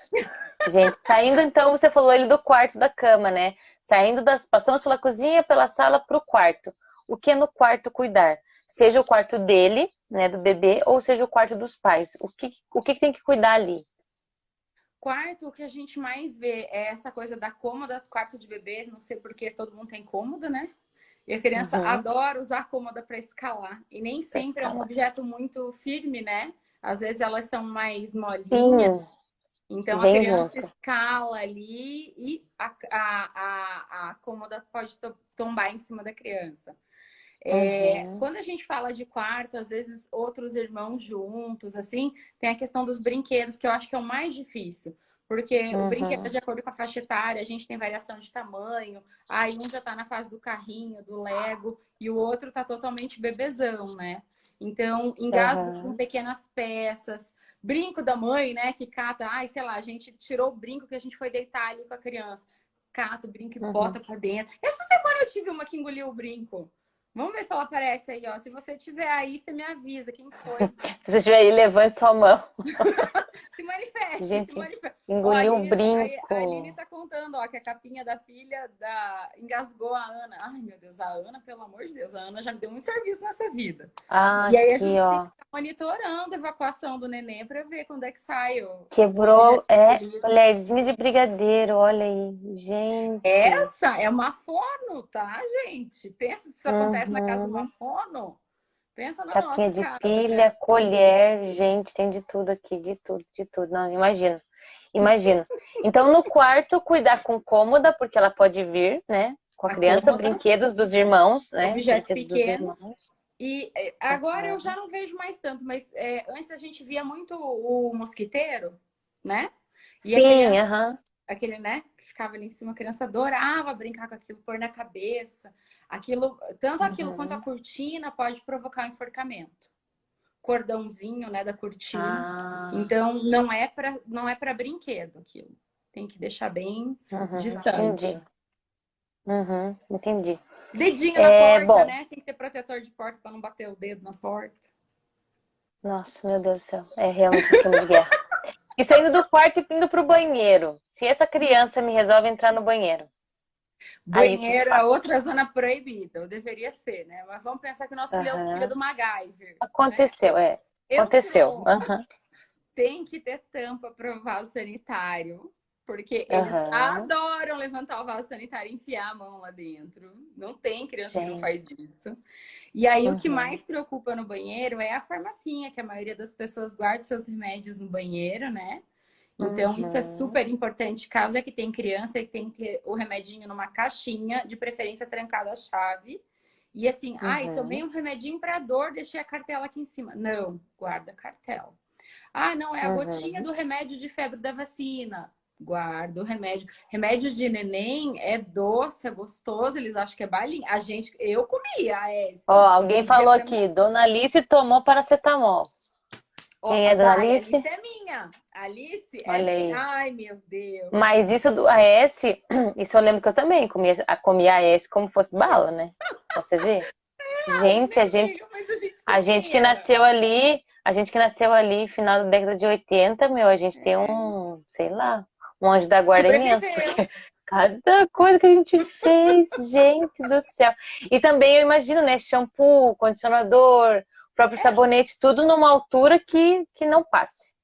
Gente, saindo então, você falou ele do quarto da cama, né? Saindo passamos pela cozinha, pela sala para o quarto. O que no quarto cuidar? Seja o quarto dele, né, do bebê, ou seja o quarto dos pais. O que tem que cuidar ali? Quarto, o que a gente mais vê é essa coisa da cômoda, quarto de bebê. Não sei porque todo mundo tem cômoda, né? E a criança Uhum. adora usar a cômoda para escalar. E nem Pra sempre é um escalar. objeto muito firme, né? Às vezes elas são mais molinhas. Sim, Então a vem criança junto. escala ali e a cômoda pode tombar em cima da criança. Uhum. Quando a gente fala de quarto, às vezes outros irmãos juntos, assim, tem a questão dos brinquedos, que eu acho que é o mais difícil. Porque o brinquedo, Uhum. de acordo com a faixa etária, a gente tem variação de tamanho. Aí um já tá na fase do carrinho, do Lego, e o outro tá totalmente bebezão, né? Então, engasgo com Uhum. pequenas peças. Brinco da mãe, né, que cata, ai, sei lá, a gente tirou o brinco que a gente foi deitar ali com a criança. Cata o brinco e Uhum. bota pra dentro. Essa semana eu tive uma que engoliu o brinco. Vamos ver se ela aparece aí, ó. Se você tiver aí, você me avisa quem foi. Se você estiver aí, levante sua mão. Se manifeste, se Gente, manifeste. Ó, engoliu o A Aline brinco. tá contando, ó, que a capinha da pilha engasgou a Ana. Ai, meu Deus, a Ana, pelo amor de Deus, a Ana já me deu muito serviço nessa vida. Ah, E aí a aqui, gente tem que ó. ficar monitorando a evacuação do neném para ver quando é que sai o objeto Quebrou, escolhido. colherzinha de brigadeiro, olha aí. Gente. Essa é uma fono, tá, gente? Pensa se isso acontece na casa de uma Uhum. fono. Pensa na Capinha nossa de casa, pilha, né? colher, gente, tem de tudo aqui, de tudo, de tudo. Não, imagina, imagina. Então, no quarto, cuidar com cômoda, porque ela pode vir, né? Com a A criança, cômoda, brinquedos dos irmãos, né? objetos Brinquedos dos pequenos. irmãos. E agora eu já Aham. não vejo mais tanto, mas antes a gente via muito o mosquiteiro, né? E a Sim, criança, aham. aquele, né, que ficava ali em cima, a criança adorava brincar com aquilo, pôr na cabeça. Aquilo, tanto aquilo quanto a Uhum. cortina pode provocar um enforcamento. Cordãozinho, né, da cortina. Ah, Então não é para brinquedo aquilo. Tem que deixar bem entendi. distante. Entendi. Dedinho na É, porta, bom, né? Tem que ter protetor de porta para não bater o dedo na porta. nossa, meu Deus do céu. É realmente um esquema de guerra. E saindo do quarto e indo pro banheiro. Se essa criança me resolve entrar no banheiro, aí o que que eu Banheiro é faço? outra zona proibida, ou deveria ser, né? Mas vamos pensar que o nosso filho é o filho Aham. do MacGyver, né? Aconteceu, é. Aconteceu. Entrou, Aham. tem que ter tampa para o vaso sanitário, porque eles Aham. adoram levantar o vaso sanitário e enfiar a mão lá dentro. Não tem criança que não Gente. faz isso. E aí o que Uhum. mais preocupa no banheiro é a farmacinha, que a maioria das pessoas guarda seus remédios no banheiro, né? Então, isso é Uhum. super importante. Caso é que tem criança, e tem que ter o remedinho numa caixinha, de preferência trancada a chave. E assim, ai, tomei Uhum. um remedinho para dor, deixei a cartela aqui em cima. Não, guarda a cartela. Ah, não, é a gotinha Uhum. do remédio de febre da vacina. Guarda o remédio. Remédio de neném é doce, é gostoso, eles acham que é balinha. Eu comia a Ó, S. alguém Pedia falou pra minha. aqui, Dona Alice tomou paracetamol. Ó, Quem é Dona vai, Alice? Alice é minha. Alice é Olha minha. aí. Ai, meu Deus. Mas isso do AS, isso eu lembro que eu também comia AS como fosse bala, né? Pra você ver. Gente, Nem liga, mas a gente a gente que comia. nasceu ali, a gente que nasceu ali, final da década de 80, meu, a gente tem É, um, sei lá, um anjo da guarda imenso, sobreviveu. porque cada coisa que a gente fez, gente do céu. E também eu imagino, né, shampoo, condicionador, próprio sabonete, tudo numa altura que não passe.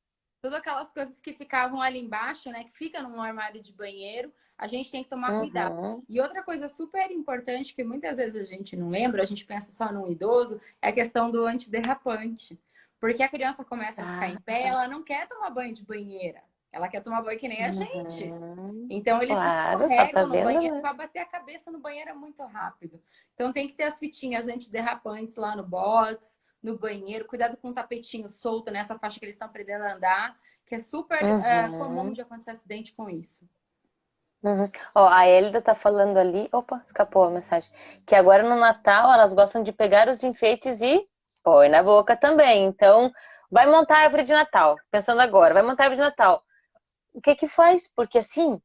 Todas aquelas coisas que ficavam ali embaixo, né? Que fica num armário de banheiro, a gente tem que tomar cuidado. Uhum, E outra coisa super importante que muitas vezes a gente não lembra, a gente pensa só no idoso, é a questão do antiderrapante. Porque a criança começa a ficar em ah, pé, ela não quer tomar banho de banheira. Ela quer tomar banho que nem a gente. uhum. Então eles se Claro, só tá escorregam no vendo, banheiro né? para bater a cabeça no banheiro é muito rápido. Então tem que ter as fitinhas antiderrapantes lá no box, no banheiro. Cuidado com o tapetinho solto nessa faixa que eles estão aprendendo a andar, que é super comum Uhum, de acontecer acidente com isso. uhum. Ó, a Elida tá falando ali, opa, escapou a mensagem, que agora no Natal elas gostam de pegar os enfeites e põe na boca também. Então, vai montar a árvore de Natal, pensando agora, vai montar a árvore de Natal. O que que faz? Porque assim,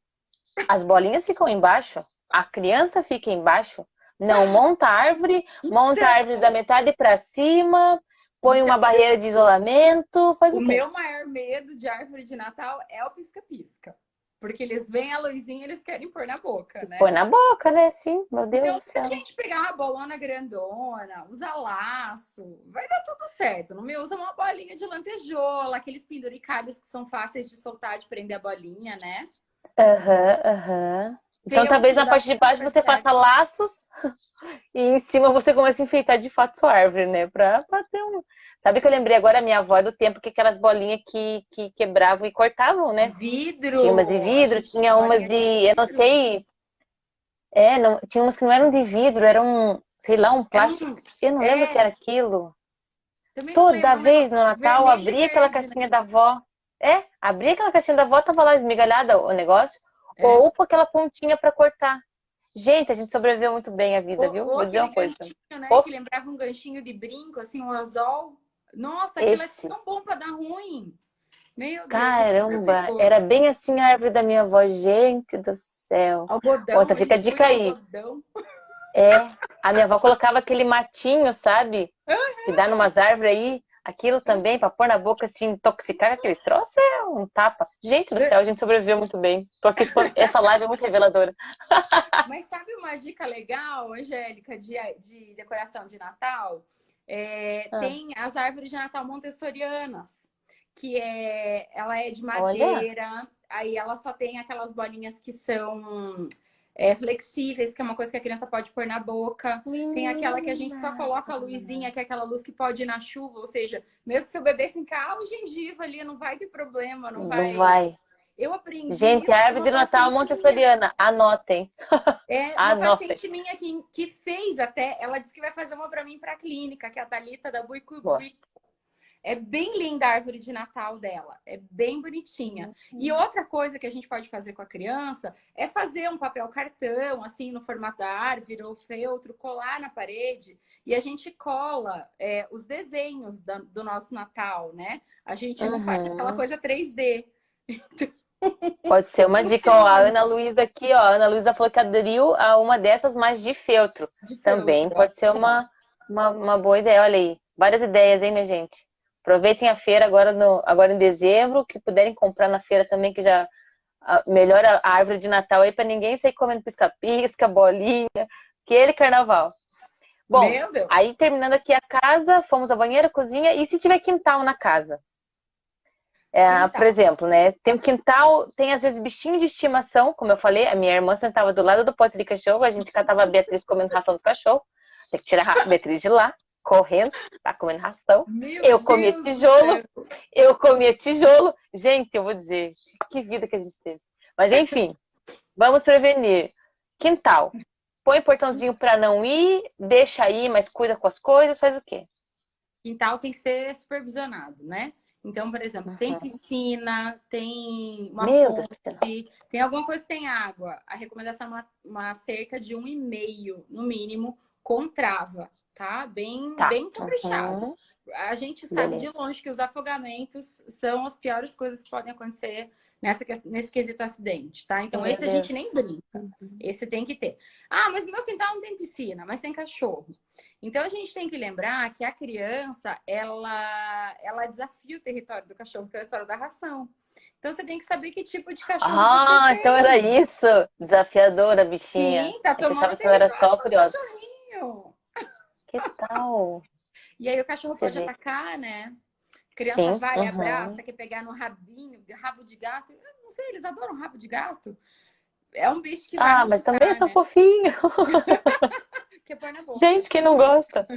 as bolinhas ficam embaixo, a criança fica embaixo, não monta a árvore da Então, metade para cima, põe então, uma barreira de isolamento, faz o o quê? meu maior medo de árvore de Natal é o pisca-pisca. Porque eles veem a luzinha e eles querem pôr na boca, Põe né? na boca, né? Sim, meu Deus Então, do se a céu. gente pegar uma bolona grandona, usar laço, vai dar tudo certo. Não me usa uma bolinha de lantejola, aqueles penduricalhos que são fáceis de soltar, de prender a bolinha, né? Aham, aham. Então talvez Feltro na dá parte de baixo super você faça certo. laços e em cima você começa a enfeitar de fato sua árvore, né? Pra ter um. Sabe que eu lembrei agora, minha avó é do tempo que aquelas bolinhas que quebravam e cortavam, De né? Tinha umas de vidro, a vidro, gente tinha tinha umas bolinha de, de eu não vidro. sei, não, tinha umas que não eram de vidro, eram, sei lá, um Era plástico. um. Eu não lembro o que era É, aquilo. também não lembro, Toda é um vez negócio no Natal, vermelho e abria aquela verde, né? caixinha da avó. Abria aquela caixinha da avó, tava lá esmigalhada o negócio. É. Ou com aquela pontinha pra cortar. Gente, a gente sobreviveu muito bem à vida, viu? Ou Vou dizer aquele uma coisa. ganchinho, né? Ou Que lembrava um ganchinho de brinco, assim, um anzol. Nossa, aquilo é esse. tão bom pra dar ruim. Meu Deus, é super Caramba, era perigoso. bem assim a árvore da minha avó. Gente do céu. Algodão, Outra, a fica a gente dica punha aí. algodão. É, a minha avó colocava aquele matinho, sabe? Que dá numas árvores aí. Aquilo também, pra pôr na boca, assim, intoxicar aquele troço é um tapa. Gente do céu, a gente sobreviveu muito bem. Tô aqui essa live é muito reveladora. Mas sabe uma dica legal, Angélica, de decoração de Natal? Ah, Tem as árvores de Natal montessorianas, ela é de olha, madeira, aí ela só tem aquelas bolinhas que são flexíveis, que é uma coisa que a criança pode pôr na boca. Tem aquela que a gente só menina. coloca a luzinha, que é aquela luz que pode ir na chuva, ou seja, mesmo que seu bebê ficar o gengiva ali, não vai ter problema, não Não vai. vai. Eu aprendi Gente, isso com árvore uma de Natal paciente minha. montessoriana. Anotem. Uma Anotem. paciente minha que fez até, ela disse que vai fazer uma para mim para a clínica, que é a Thalita da Buico Boa. Buico. É bem linda a árvore de Natal dela, é bem bonitinha. E outra coisa que a gente pode fazer com a criança é fazer um papel cartão, assim, no formato da árvore ou feltro, colar na parede e a gente cola os desenhos do nosso Natal, né? A gente não faz aquela Uhum. coisa 3D. Pode ser uma dica. Ó, a Ana Funciona Luísa aqui, ó. A Ana Luísa falou que aderiu a uma dessas, mas de feltro. de Também feltro, pode ser ótimo. uma boa ideia. Olha aí. Várias ideias, hein, minha gente? Aproveitem a feira agora, agora em dezembro, que puderem comprar na feira também, que já melhora a árvore de Natal aí, para ninguém sair comendo pisca-pisca, bolinha, aquele carnaval. Bom, Meu Deus. aí terminando aqui a casa, fomos à banheira, cozinha, e se tiver quintal na casa? Por Quintal. exemplo, né? Tem um quintal, tem às vezes bichinho de estimação, como eu falei, a minha irmã sentava do lado do pote de cachorro, a gente catava a Beatriz comendo ração do cachorro, tem que tirar a Beatriz de lá, correndo, tá comendo ração. Meu Eu comia Deus do tijolo, céu. eu comia tijolo. Gente, eu vou dizer, que vida que a gente teve. Mas enfim, vamos prevenir. Quintal. Põe portãozinho para não ir, deixa aí, mas cuida com as coisas, faz o quê? Quintal tem que ser supervisionado, né? Então, por exemplo, tem Uhum. piscina, tem uma Meu Deus, fonte, Priscila. tem alguma coisa que tem água. A recomendação é uma cerca de 1,5, no mínimo, com trava, tá? Bem, Tá. bem caprichado. Uhum. A gente sabe de Beleza. longe que os afogamentos são as piores coisas que podem acontecer nesse quesito acidente, tá? Então, Meu esse a gente nem Deus. brinca. Esse tem que ter. Ah, mas no meu quintal não tem piscina, mas tem cachorro. Então, a gente tem que lembrar que a criança, ela desafia o território do cachorro, que é a história da ração. Então, você tem que saber que tipo de cachorro você Ah, então era tem. isso. Desafiadora, bichinha. Sim, tá É que eu tomando achava o que ela era território só do curiosa. cachorrinho. Que tal? E aí, o cachorro Você pode vê. atacar, né? A criança Sim. vai, Uhum. abraça, quer pegar no rabinho, rabo de gato. Eu não sei, eles adoram rabo de gato. É um bicho que vai Ah, mas também é machucar, tão né? fofinho. Quer pôr na boca. Gente, quem não gosta?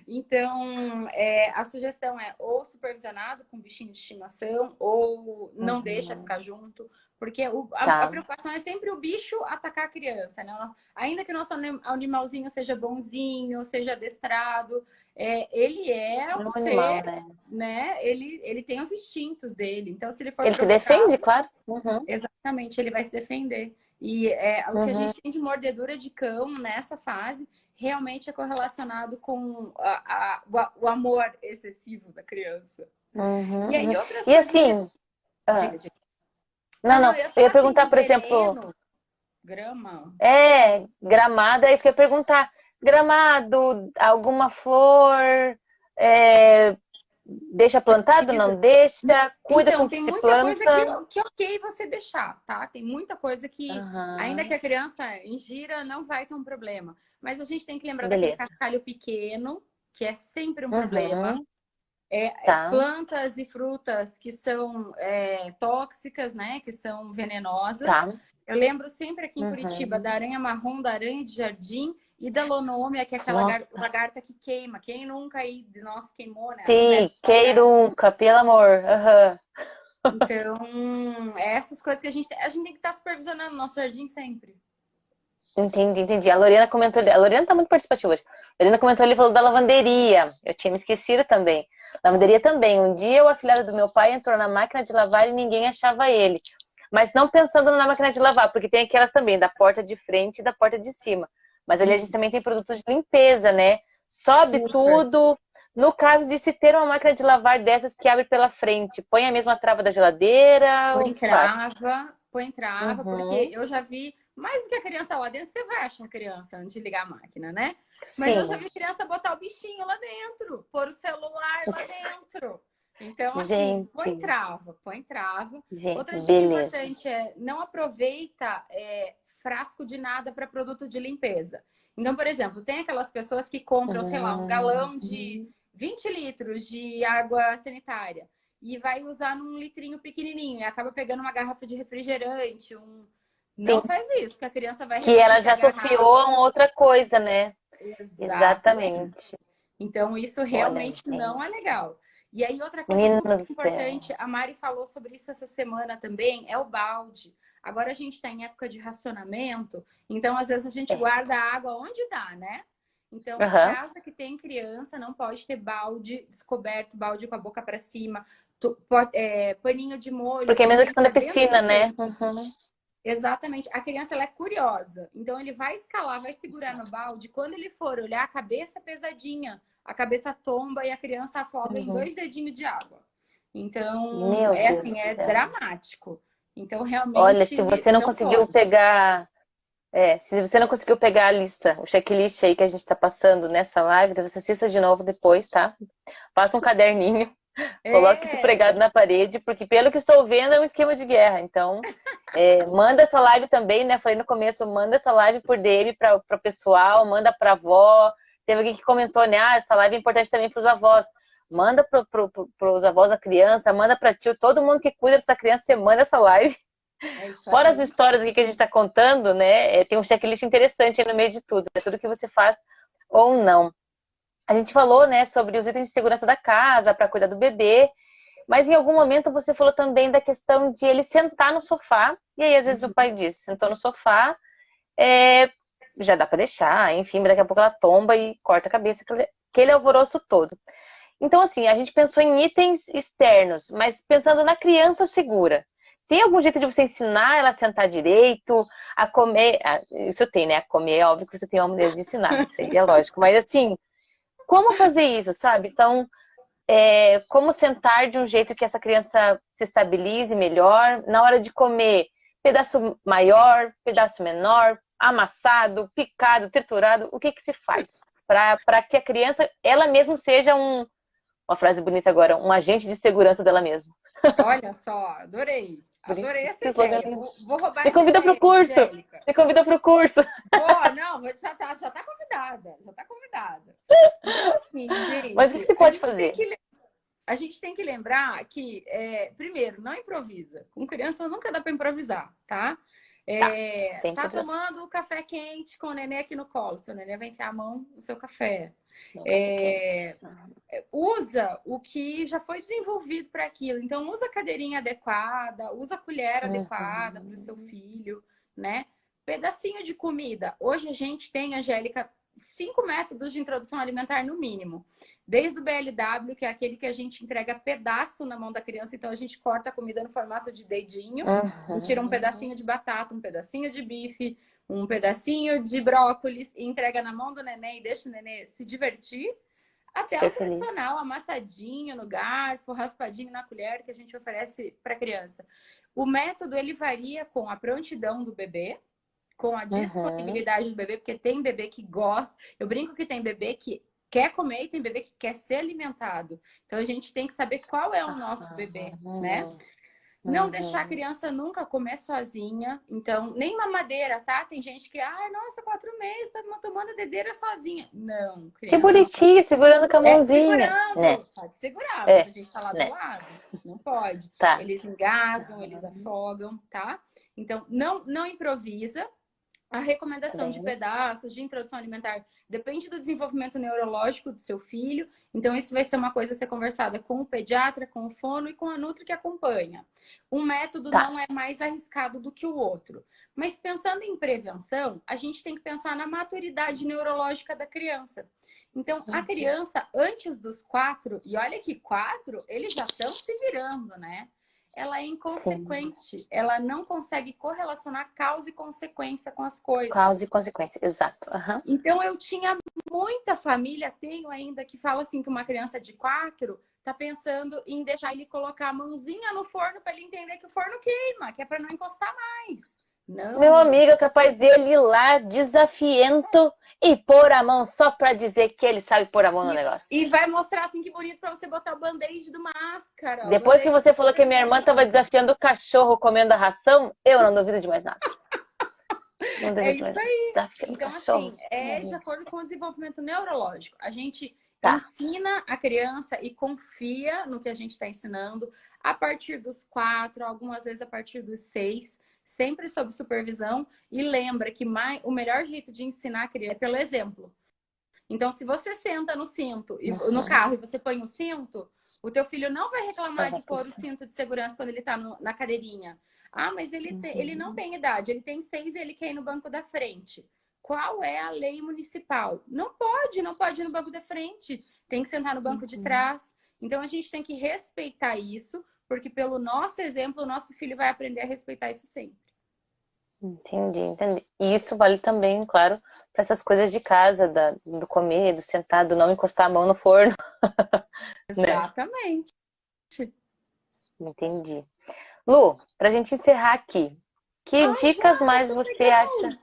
Então, a sugestão é ou supervisionado com bichinho de estimação, ou não deixa Uhum. ficar junto, porque a Tá. preocupação é sempre o bicho atacar a criança, né? Ainda que o nosso animalzinho seja bonzinho, seja adestrado, ele é É um um animal, ser, né? né? Ele tem os instintos dele. Então, se ele for Ele se provocado, defende, claro. Uhum. exatamente, ele vai se defender. E o que a Uhum, gente tem de mordedura de cão nessa fase realmente é correlacionado com o amor excessivo da criança. E uhum, uhum. aí outras E coisas que... assim, ah, Diga, diga. Ah, não, não, não, eu ia eu ia falar perguntar, assim, por exemplo, veneno, grama. gramado, é isso que eu ia perguntar. Gramado, alguma flor, é, deixa plantado, Precisa. não deixa, cuida com Então, o que tem se muita coisa que, planta. que é ok você deixar, tá? Tem muita coisa que, ainda que Aham, a criança ingira, não vai ter um problema. Mas a gente tem que lembrar daquele beleza. cascalho pequeno, que é sempre um problema. Uhum, tá, Plantas e frutas que são tóxicas, né? Que são venenosas. tá. Eu lembro sempre aqui em Curitiba da Uhum. aranha marrom, da aranha de jardim e da lonômia, que é aquela Nossa, lagarta que queima. Quem nunca aí de nós queimou, né? As peles sim, da lagarta. queirunca, pelo amor. Aham. Então, essas coisas que a gente tem que estar supervisionando o nosso jardim sempre. Entendi, entendi. A Lorena comentou, a Lorena tá muito participativa hoje. A Lorena comentou, ele falou da lavanderia. Eu tinha me esquecido também. Lavanderia também. Um dia o afilhado do meu pai entrou na máquina de lavar e ninguém achava ele. Mas não pensando na máquina de lavar, porque tem aquelas também, da porta de frente e da porta de cima. Mas ali a gente Isso, também tem produtos de limpeza, né? Sobe super. tudo. No caso de se ter uma máquina de lavar dessas que abre pela frente, põe a mesma trava da geladeira, o que faz? Põe trava, porque Uhum. eu já vi mais do que a criança lá dentro, você vai achar a criança antes de ligar a máquina, né? Mas eu já Sim. vi criança botar o bichinho lá dentro, pôr o celular lá dentro. Então, assim, põe Gente, trava, põe trava. gente, Outra dica beleza. importante é não aproveita frasco de nada para produto de limpeza. Então, por exemplo, tem aquelas pessoas que compram, sei lá, um galão de Hum, 20 litros de água sanitária e vai usar num litrinho pequenininho e acaba pegando uma garrafa de refrigerante, sim, Não faz isso, que a criança vai que ela reconhecer já a associou a garrafa. uma outra coisa, né? Exatamente. Exatamente. Então, isso Olha, realmente não gente, é legal. E aí, outra coisa menina super do céu. importante, a Mari falou sobre isso essa semana também, é o balde. Agora a gente está em época de racionamento, então às vezes a gente É. guarda a água onde dá, né? Então, Aham. casa que tem criança não pode ter balde descoberto, balde com a boca para cima, paninho de molho, Porque é a ele mesma tem que questão da estar dentro do piscina, né? tanque. Uhum. Exatamente. A criança ela é curiosa. Então ele vai escalar, vai segurar no balde. Quando ele for olhar, a cabeça é pesadinha. A cabeça tomba e a criança afoga em Uhum. 2 dedinhos de água. Então, Meu Deus do é céu. dramático. Então, Olha, se realmente, você não não conseguiu pode. pegar, se você não conseguiu pegar a lista, o checklist aí que a gente tá passando nessa live, então você assista de novo depois, tá? Passa um caderninho. Coloque isso É, pregado na parede, porque pelo que estou vendo é um esquema de guerra. Então, manda essa live também, né? Falei no começo, manda essa live por DM para o pessoal, manda para avó. Teve alguém que comentou, né? Ah, essa live é importante também para os avós. Manda para os avós da criança, manda para tio, todo mundo que cuida dessa criança, você manda essa live. é isso Fora as aí. histórias aqui que a gente está contando, né? Tem um checklist interessante aí no meio de tudo, é tudo que você faz ou não. A gente falou, né, sobre os itens de segurança da casa para cuidar do bebê, mas em algum momento você falou também da questão de ele sentar no sofá, e aí às vezes o pai diz, sentou no sofá, é, já dá para deixar, enfim, mas daqui a pouco ela tomba e corta a cabeça, aquele alvoroço todo. Então, assim, a gente pensou em itens externos, mas pensando na criança segura. Tem algum jeito de você ensinar ela a sentar direito, a comer? Isso tem, né? A comer é óbvio que você tem uma maneira de ensinar, isso aí é lógico. Mas, assim, como fazer isso, sabe? Então, como sentar de um jeito que essa criança se estabilize melhor na hora de comer, pedaço maior, pedaço menor, amassado, picado, triturado, o que que se faz para que a criança ela mesma seja uma frase bonita agora, um agente de segurança dela mesma. Olha só, adorei. Bonito, Adorei essa que slogan ideia. lindo. Vou roubar Me essa convida para o ideia, curso, Angélica. me convida para o curso. Boa, não, já tá convidada, já tá convidada. Então, assim, Mas o que gente, você pode fazer? a gente tem que lembrar que, primeiro, não improvisa. Com criança nunca dá para improvisar, tá? Tá, Tá sempre assim, tomando café quente com o neném aqui no colo. Seu neném vai enfiar a mão no seu café. no café quente. É, usa o que já foi desenvolvido para aquilo. Então, usa a cadeirinha adequada, usa a colher adequada para o seu Uhum. filho, né? Pedacinho de comida. Hoje a gente tem, Angélica, 5 métodos de introdução alimentar no mínimo. Desde o BLW, que é aquele que a gente entrega pedaço na mão da criança, então a gente corta a comida no formato de dedinho, e tira um pedacinho de batata, um pedacinho de bife, um pedacinho de brócolis, e entrega na mão do neném e deixa o neném se divertir, até Ser o feliz. tradicional, amassadinho no garfo, raspadinho na colher, que a gente oferece para a criança. O método, ele varia com a prontidão do bebê, com a disponibilidade do bebê, porque tem bebê que gosta. Eu brinco que tem bebê que quer comer e tem bebê que quer ser alimentado. Então a gente tem que saber qual é o nosso bebê, né? Não deixar a criança nunca comer sozinha. Então, nem mamadeira, tá? Tem gente que, nossa, 4 meses, tá tomando dedeira sozinha. Não, Que criança. bonitinho, segurando com a mãozinha. Segurando, Né? pode segurar, mas a gente tá lá né? do lado. Não pode. Tá. Eles engasgam, eles afogam, tá? Então, não improvisa. A recomendação de pedaços, de introdução alimentar, depende do desenvolvimento neurológico do seu filho. Então, isso vai ser uma coisa a ser conversada com o pediatra, com o fono e com a nutri que acompanha. Um método não é mais arriscado do que o outro. Mas pensando em prevenção, a gente tem que pensar na maturidade neurológica da criança. Então, a criança, antes dos 4, e olha que 4, eles já estão se virando, né? Ela é inconsequente. Ela não consegue correlacionar causa e consequência com as coisas. Causa e consequência, exato. Então, eu tinha muita família, tenho ainda, que fala assim que uma criança de 4 tá pensando em deixar ele colocar a mãozinha no forno para ele entender que o forno queima, que é para não encostar mais. Não. Meu amigo é capaz dele ir lá, desafiento, e pôr a mão só pra dizer que ele sabe pôr a mão no negócio. E vai mostrar assim que bonito pra você botar o band-aid do máscara. Depois que você falou que minha irmã tava desafiando o cachorro comendo a ração, eu não duvido de mais nada. Não duvido de mais nada. Aí. Desafiando então, cachorro. assim, é de acordo com o desenvolvimento neurológico. A gente ensina a criança e confia no que a gente está ensinando a partir dos 4, algumas vezes a partir dos 6. Sempre sob supervisão, e lembra que o melhor jeito de ensinar a criança é pelo exemplo. Então, se você senta no cinto, no carro, e você põe o cinto, o teu filho não vai reclamar de pôr o cinto de segurança quando ele está na cadeirinha. Mas ele não tem idade, ele tem 6 e ele quer ir no banco da frente. Qual é a lei municipal? Não pode ir no banco da frente, tem que sentar no banco de trás. Então, a gente tem que respeitar isso, porque pelo nosso exemplo, o nosso filho vai aprender a respeitar isso sempre. Entendi. E isso vale também, claro, para essas coisas de casa, do comer, do sentar, do não encostar a mão no forno. Exatamente. Entendi. Lu, pra gente encerrar aqui, que dicas mais você acha?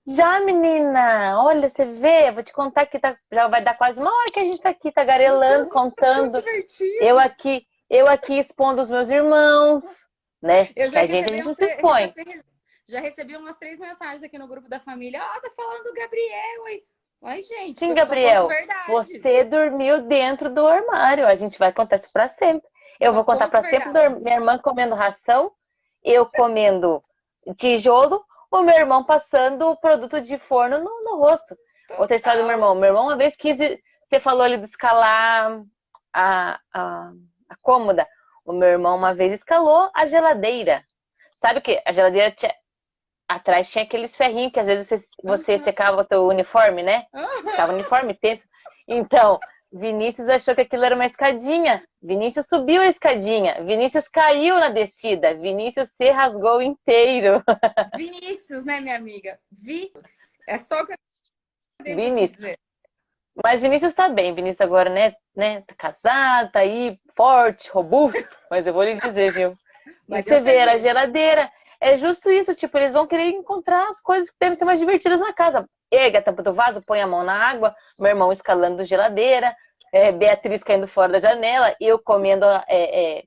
Já, menina! Olha, você vê, eu vou te contar que já vai dar quase 1 hora que a gente tá aqui tagarelando, contando. Eu aqui expondo os meus irmãos, né? Que a gente não se expõe. Já recebi umas 3 mensagens aqui no grupo da família. Tá falando do Gabriel. Oi, gente. Sim, Gabriel, você dormiu dentro do armário. A gente vai contar isso pra sempre. Eu vou contar pra sempre minha irmã comendo ração, eu comendo tijolo, o meu irmão passando o produto de forno no rosto. Outra história do meu irmão. Meu irmão uma vez você falou ali de escalar a cômoda. O meu irmão uma vez escalou a geladeira. Sabe o que? A geladeira atrás tinha aqueles ferrinhos que às vezes você secava o teu uniforme, né? Ficava uniforme tenso. Então, Vinícius achou que aquilo era uma escadinha. Vinícius subiu a escadinha. Vinícius caiu na descida. Vinícius se rasgou inteiro. Vinícius, né, minha amiga? É só o que eu tenho Vinícius. que dizer. Mas Vinícius tá bem. Vinícius agora, né? Tá casado, tá aí, forte, robusto. Mas eu vou lhe dizer, viu? Mas você vê, era a geladeira. É justo isso, tipo, eles vão querer encontrar as coisas que devem ser mais divertidas na casa. Erga a tampa do vaso, põe a mão na água, meu irmão escalando geladeira, Beatriz caindo fora da janela, eu comendo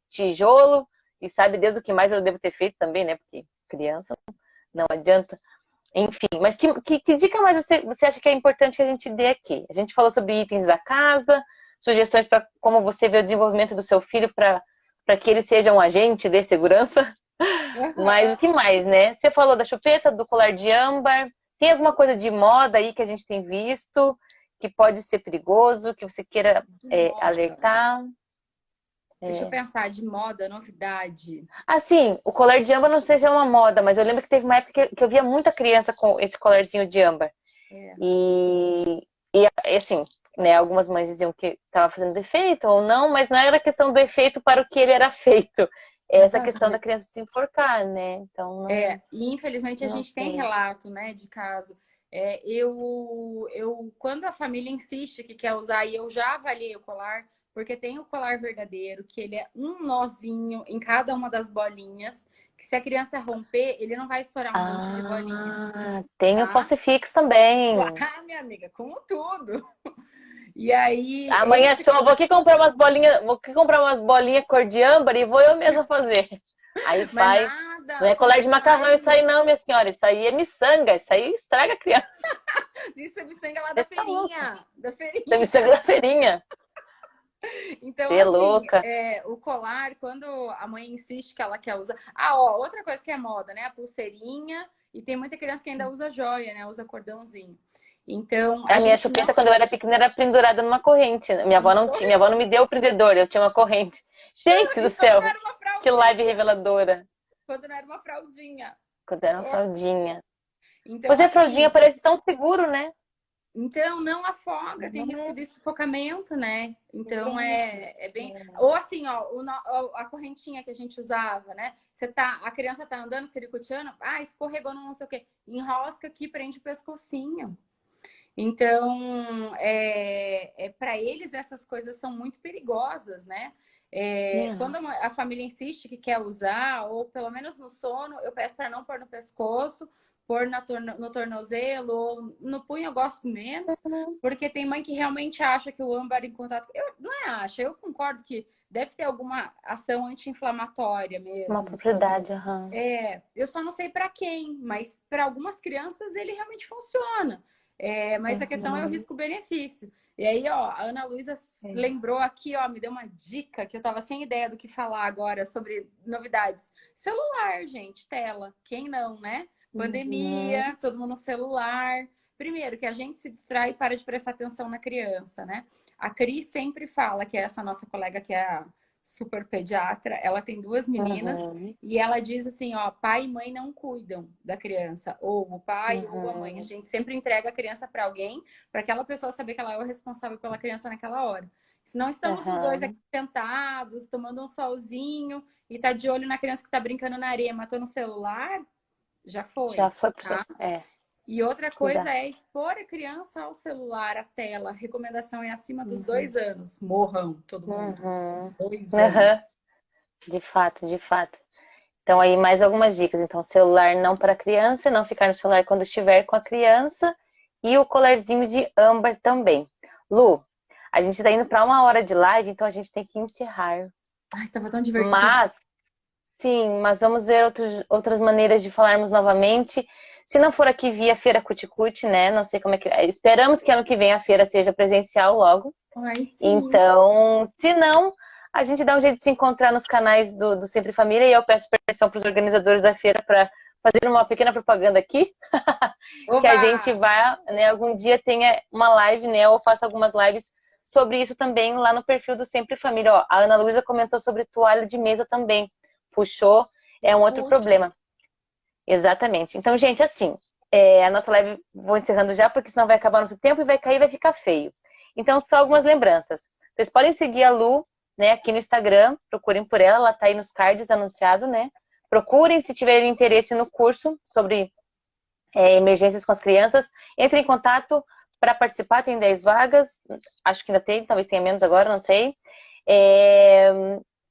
tijolo, e sabe Deus o que mais eu devo ter feito também, né? Porque criança não adianta. Enfim, mas que dica mais você acha que é importante que a gente dê aqui? A gente falou sobre itens da casa, sugestões para como você vê o desenvolvimento do seu filho para que ele seja um agente de segurança. Mas o que mais, né? Você falou da chupeta, do colar de âmbar. Tem alguma coisa de moda aí que a gente tem visto que pode ser perigoso, que você queira alertar? Deixa eu pensar, de moda, novidade. Assim, o colar de âmbar não sei se é uma moda, mas eu lembro que teve uma época que eu via muita criança com esse colarzinho de âmbar. É. E assim, né, algumas mães diziam que estava fazendo defeito ou não, mas não era questão do efeito para o que ele era feito. É essa questão da Exatamente. criança se enforcar, né? Então, E infelizmente a não gente tem sei. relato, né, de caso. Quando a família insiste que quer usar, e eu já avaliei o colar, porque tem o colar verdadeiro, que ele é um nozinho em cada uma das bolinhas, que se a criança romper, ele não vai estourar um monte de bolinha, Tem o tá? falsifix também. Claro, minha amiga, como tudo. E aí, Amanhã esse show, eu vou aqui comprar umas bolinhas, vou aqui comprar umas bolinhas cor de âmbar e vou eu mesma fazer. Aí mas faz. Não nada, é colar compra de macarrão isso aí online. não, minha senhora. Isso aí é miçanga, isso aí estraga a criança. Isso é miçanga lá Você da tá louca. feirinha, da Isso é feirinha. miçanga da feirinha. Então, Você é assim, louca. o colar, quando a mãe insiste que ela quer usar. Ah, ó, outra coisa que é moda, né? A pulseirinha. E tem muita criança que ainda usa joia, né? Usa cordãozinho. Então, a A minha gente não. chupeta, quando eu era pequena, era pendurada numa corrente. Minha avó Uma não tinha, minha avó não me corrente. deu o prendedor, eu tinha uma corrente. Gente do E quando não céu, era uma que live fraldinha. reveladora. Quando não era uma fraldinha. Quando era uma Oh. fraldinha. Então, Pois é, fraldinha assim, parece tão seguro, né? então, não afoga, tem Não risco é. de sufocamento, né? Então, Gente do é bem. céu. Ou assim, ó, a correntinha que a gente usava, né? A criança tá andando, siricoteando, escorregou no não sei o quê. Enrosca aqui, prende o pescocinho. Então, para eles, essas coisas são muito perigosas, né? Quando Nossa. a família insiste que quer usar, ou pelo menos no sono, eu peço para não pôr no pescoço, pôr no tornozelo, ou no punho eu gosto menos, porque tem mãe que realmente acha que o âmbar em contato. Eu não acha, eu concordo que deve ter alguma ação anti-inflamatória Uma mesmo. propriedade, aham. Eu só não sei para quem, mas para algumas crianças ele realmente funciona. Mas a questão é o Uhum. risco-benefício. E aí, ó, a Ana Luísa É. lembrou aqui, ó, me deu uma dica que eu tava sem ideia do que falar agora sobre novidades. Celular, gente, tela. Quem não, né? Uhum. Pandemia, todo mundo no celular. Primeiro, que a gente se distrai e para de prestar atenção na criança, né? A Cris sempre fala, que é essa nossa colega que é a super pediatra, ela tem duas meninas Uhum. e ela diz assim, ó, pai e mãe não cuidam da criança, ou o pai ou a mãe. A Uhum. gente sempre entrega a criança para alguém, para aquela pessoa saber que ela é o responsável pela criança naquela hora. Se não estamos os dois aqui Uhum. sentados, tomando um solzinho e tá de olho na criança que tá brincando na areia, matando o celular, já Já foi, foi pro. tá? É, E outra coisa cuidar. é expor a criança ao celular, à tela. A recomendação é acima dos Uhum. 2 anos. Morram, todo mundo. Uhum. 2 anos. Uhum. De fato, de fato. Então, aí mais algumas dicas. Então, celular não para criança, não ficar no celular quando estiver com a criança. E o colarzinho de âmbar também. Lu, a gente está indo para 1 hora de live, então a gente tem que encerrar. Ai, tava tão divertido. Mas, sim, mas vamos ver outras maneiras de falarmos novamente. Se não for aqui via Feira Cuticute, né? Não sei como é que. Esperamos que ano que vem a feira seja presencial logo. Ai, sim. Então, se não, a gente dá um jeito de se encontrar nos canais do Sempre Família e eu peço permissão para os organizadores da feira para fazer uma pequena propaganda aqui, que a Oba! gente vá, né, algum dia tenha uma live, né, ou faça algumas lives sobre isso também lá no perfil do Sempre Família. Ó, a Ana Luísa comentou sobre toalha de mesa também, puxou, é um outro Puxa. problema. Exatamente. Então, gente, assim, a nossa live, vou encerrando já, porque senão vai acabar nosso tempo e vai cair, vai ficar feio. Então, só algumas lembranças. Vocês podem seguir a Lu, né, aqui no Instagram, procurem por ela tá aí nos cards anunciado, né? Procurem se tiverem interesse no curso sobre emergências com as crianças. Entre em contato para participar, tem 10 vagas, acho que ainda tem, talvez tenha menos agora, não sei.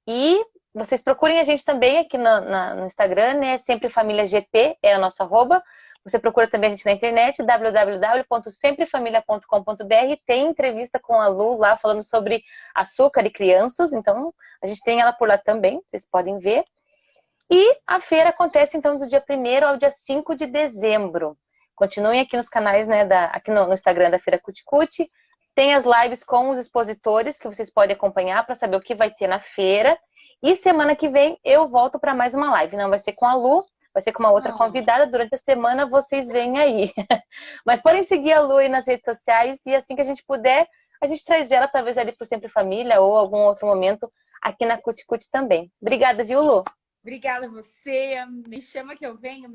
E vocês procurem a gente também aqui no Instagram, né? Sempre Família GP é a nossa arroba. Você procura também a gente na internet, www.semprefamilia.com.br. Tem entrevista com a Lu lá falando sobre açúcar e crianças, então a gente tem ela por lá também, vocês podem ver. E a feira acontece então do dia 1º ao dia 5 de dezembro. Continuem aqui nos canais, né, aqui no Instagram da Feira Cuticute. Tem as lives com os expositores que vocês podem acompanhar para saber o que vai ter na feira. E semana que vem eu volto para mais uma live. Não vai ser com a Lu, vai ser com uma outra Não. convidada. Durante a semana vocês vêm aí. Mas podem seguir a Lu aí nas redes sociais e assim que a gente puder, a gente traz ela talvez ali para Sempre Família ou algum outro momento aqui na Cuticute também. Obrigada, viu, Lu? Obrigada a você. Me chama que eu venho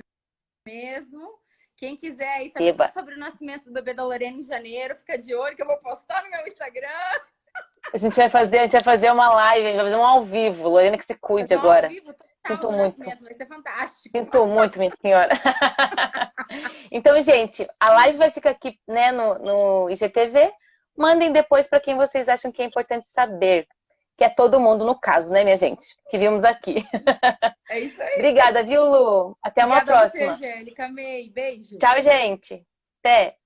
mesmo. Quem quiser aí saber tudo sobre o nascimento do bebê da Lorena em janeiro, fica de olho que eu vou postar no meu Instagram. A gente vai fazer uma live, a gente vai fazer um ao vivo. Lorena, que se cuide agora. Ao vivo, total, Sinto muito. Vai ser fantástico. Sinto muito, minha senhora. Então, gente, a live vai ficar aqui, né, no IGTV. Mandem depois para quem vocês acham que é importante saber. Que é todo mundo no caso, né, minha gente? Que vimos aqui. É isso aí. Obrigada, viu, Lu? Até uma próxima. Obrigada a você, Angélica. Amei. Beijo. Tchau, gente. Até.